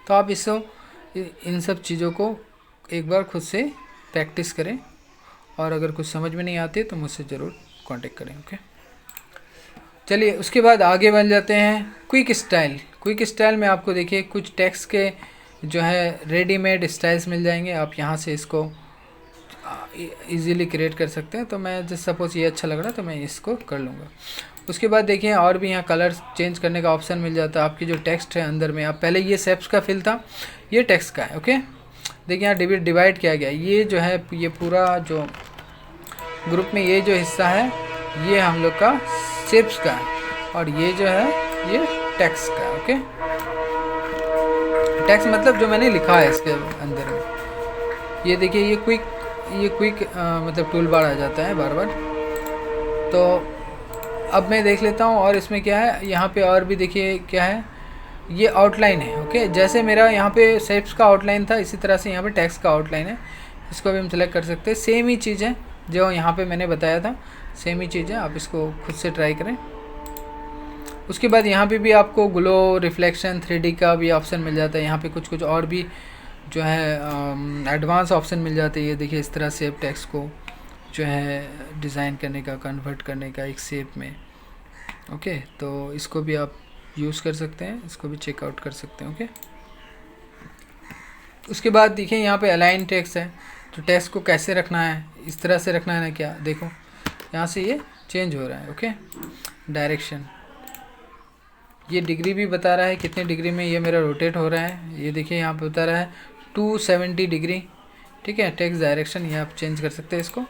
तो आप इन सब चीज़ों को एक बार खुद से प्रैक्टिस करें, और अगर कुछ समझ में नहीं आती तो मुझसे ज़रूर कांटेक्ट करें। ओके, चलिए उसके बाद आगे बढ़ जाते हैं। क्विक स्टाइल में आपको देखिए कुछ टेक्स्ट के जो है रेडीमेड स्टाइल्स मिल जाएंगे। आप यहाँ से इसको इजीली क्रिएट कर सकते हैं। तो मैं जैसे सपोज़ ये अच्छा लग रहा है तो मैं इसको कर लूँगा। उसके बाद देखिए और भी यहाँ कलर चेंज करने का ऑप्शन मिल जाता है। आपकी जो टेक्स्ट है अंदर में, आप पहले ये शेप्स का फिल था, ये टेक्स्ट का है। ओके, देखिए यहाँ डिवाइड किया गया। ये जो है ये पूरा जो ग्रुप में ये जो हिस्सा है ये हम लोग का शेप्स का है, और ये जो है ये टेक्स्ट का है। ओके, टेक्स्ट मतलब जो मैंने लिखा है इसके अंदर में। ये देखिए ये क्विक मतलब टूल बार आ जाता है बार बार। तो अब मैं देख लेता हूँ और इसमें क्या है, यहाँ पे और भी देखिए क्या है, ये आउटलाइन है। ओके, जैसे मेरा यहाँ पे शेप्स का आउटलाइन था, इसी तरह से यहाँ पे टेक्स्ट का आउटलाइन है। इसको भी हम सेलेक्ट कर सकते हैं। सेम ही चीज़ है जो यहाँ पे मैंने बताया था, सेम ही चीज़ है। आप इसको खुद से ट्राई करें। उसके बाद यहाँ पे भी आपको ग्लो, रिफ्लेक्शन, 3D का भी ऑप्शन मिल जाता है। यहाँ पे कुछ और भी जो है एडवांस ऑप्शन मिल जाते हैं। ये देखिए इस तरह से टेक्स्ट को जो है डिज़ाइन करने का, कन्वर्ट करने का एक शेप में। ओके, तो इसको भी आप यूज़ कर सकते हैं, इसको भी चेकआउट कर सकते हैं। ओके, उसके बाद देखिए यहाँ पे अलाइन टेक्स्ट है, तो टेक्स्ट को कैसे रखना है, इस तरह से रखना है ना क्या, देखो यहाँ से ये चेंज हो रहा है। ओके, डायरेक्शन, ये डिग्री भी बता रहा है कितने डिग्री में ये मेरा रोटेट हो रहा है। ये देखिए यहाँ पे बता रहा है 270 डिग्री। ठीक है, टेक्स्ट डायरेक्शन ये आप चेंज कर सकते हैं इसको।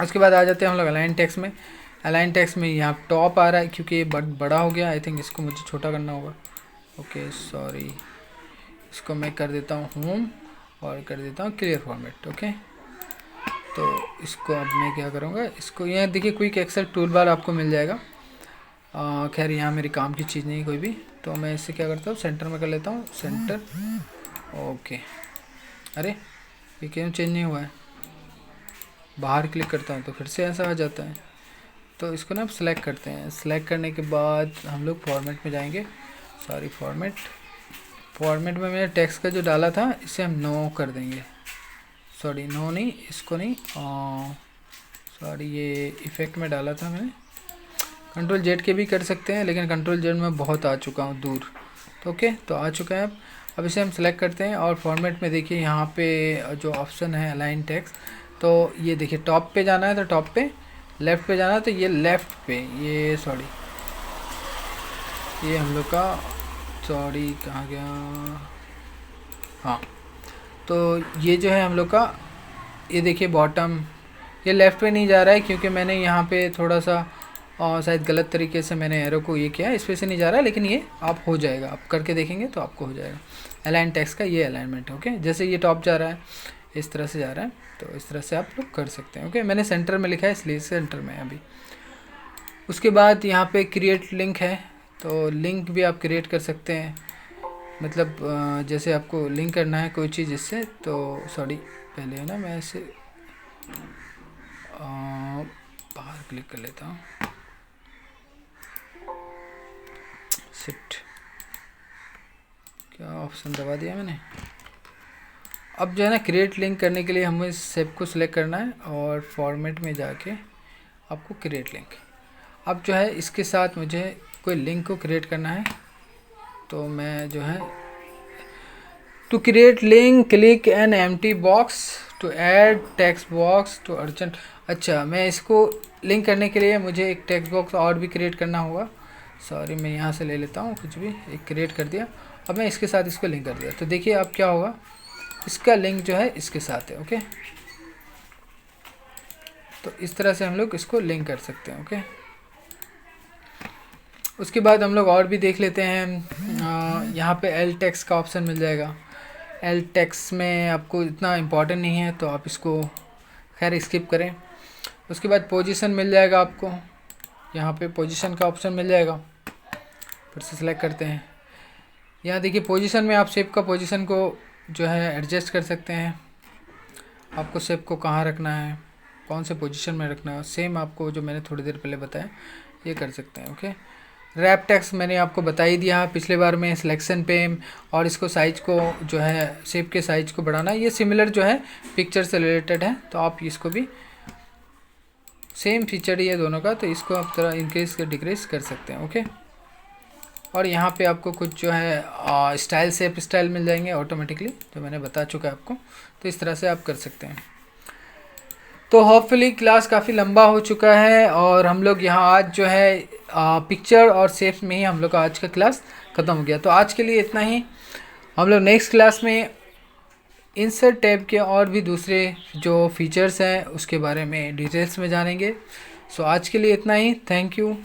उसके बाद आ जाते हैं हम लोग अलाइन टेक्स्ट में। अलाइन टेक्स्ट में यहाँ टॉप आ रहा है क्योंकि ये बड़ा हो गया, आई थिंक इसको मुझे छोटा करना होगा। ओके सॉरी, इसको मैं कर देता हूँ होम और कर देता हूँ क्लियर फॉर्मेट। ओके, तो इसको अब मैं क्या करूँगा, इसको यहाँ देखिए क्विक एक्सेल टूल बार आपको मिल जाएगा। खैर यहाँ मेरी काम की चीज़ नहीं कोई भी, तो मैं इससे क्या करता हूँ, सेंटर में कर लेता हूँ, सेंटर। ओके, अरे ये क्यों चेंज नहीं हुआ है, बाहर क्लिक करता हूँ तो फिर से ऐसा आ जाता है। तो इसको ना आप सेलेक्ट करते हैं, सेलेक्ट करने के बाद हम लोग फॉर्मेट में जाएंगे। सॉरी, फॉर्मेट में मैंने टेक्स्ट का जो डाला था इसे हम नो कर देंगे। सॉरी, नो नहीं, इसको नहीं, सॉरी ये इफ़ेक्ट में डाला था मैंने। कंट्रोल जेड के भी कर सकते हैं, लेकिन कंट्रोल जेड में बहुत आ चुका हूँ दूर। तो ओके, तो आ चुका है। अब इसे हम सेलेक्ट करते हैं और फॉर्मेट में देखिए यहाँ पे जो ऑप्शन है अलाइन टेक्स्ट, तो ये देखिए टॉप पे जाना है तो टॉप पे, लेफ़्ट पे जाना है तो ये लेफ़्ट पे, ये सॉरी ये हम लोग का, सॉरी कहाँ गया, हाँ, तो ये जो है हम लोग का, ये देखिए बॉटम, ये लेफ़्ट पे नहीं जा रहा है क्योंकि मैंने यहाँ पे थोड़ा सा शायद गलत तरीके से मैंने एरो को ये किया, इस पे से नहीं जा रहा है, लेकिन ये आप हो जाएगा, आप करके देखेंगे तो आपको हो जाएगा। अलाइन टेक्स्ट का ये अलाइनमेंट है। ओके, जैसे ये टॉप जा रहा है इस तरह से जा रहा है, तो इस तरह से आप लोग कर सकते हैं। ओके, मैंने सेंटर में लिखा है इसलिए सेंटर में अभी। उसके बाद यहाँ पे क्रिएट लिंक है, तो लिंक भी आप क्रिएट कर सकते हैं, मतलब जैसे आपको लिंक करना है कोई चीज़ इससे, तो सॉरी पहले है ना मैं इसे बाहर क्लिक कर लेता हूँ। शिट, क्या ऑप्शन दबा दिया मैंने। अब जो है ना क्रिएट लिंक करने के लिए हमें इस शेप को सिलेक्ट करना है और फॉर्मेट में जाके आपको क्रिएट लिंक, अब जो है इसके साथ मुझे कोई लिंक को क्रिएट करना है, तो मैं जो है to create link click an empty box to add text box to urgent. अच्छा, मैं इसको लिंक करने के लिए मुझे एक टेक्स्ट बॉक्स और भी क्रिएट करना होगा। सॉरी, मैं यहाँ से ले लेता हूँ, कुछ भी एक क्रिएट कर दिया। अब मैं इसके साथ इसको लिंक कर दिया, तो देखिए अब क्या होगा, इसका लिंक जो है इसके साथ है। ओके, तो इस तरह से हम लोग इसको लिंक कर सकते हैं। ओके, उसके बाद हम लोग और भी देख लेते हैं। यहाँ पे एल टेक्स्ट का ऑप्शन मिल जाएगा। एल टेक्स्ट में आपको इतना इम्पोर्टेंट नहीं है तो आप इसको खैर स्किप करें। उसके बाद पोजीशन मिल जाएगा आपको, यहाँ पे पोजीशन का ऑप्शन मिल जाएगा, फिर से सिलेक्ट करते हैं। यहाँ देखिए पोजीशन में आप शेप का पोजीशन को जो है एडजस्ट कर सकते हैं, आपको शेप को कहाँ रखना है, कौन से पोजीशन में रखना है, सेम आपको जो मैंने थोड़ी देर पहले बताया ये कर सकते हैं। ओके, रैप टेक्स्ट मैंने आपको बता ही दिया पिछले बार में, सिलेक्शन पे, और इसको साइज को जो है शेप के साइज को बढ़ाना, ये सिमिलर जो है पिक्चर से रिलेटेड है, तो आप इसको भी सेम फीचर ही है दोनों का, तो इसको आप थोड़ा इंक्रीज कर डिक्रीज कर सकते हैं। ओके, और यहाँ पे आपको कुछ जो है स्टाइल शेप स्टाइल मिल जाएंगे ऑटोमेटिकली, जो मैंने बता चुका है आपको, तो इस तरह से आप कर सकते हैं। तो होपफुली क्लास काफ़ी लंबा हो चुका है और हम लोग यहाँ आज जो है पिक्चर और शेप में ही हम लोग का आज का क्लास ख़त्म हो गया। तो आज के लिए इतना ही, हम लोग नेक्स्ट क्लास में इंसर्ट टैब के और भी दूसरे जो फीचर्स हैं उसके बारे में डिटेल्स में जानेंगे। सो आज के लिए इतना ही, थैंक यू।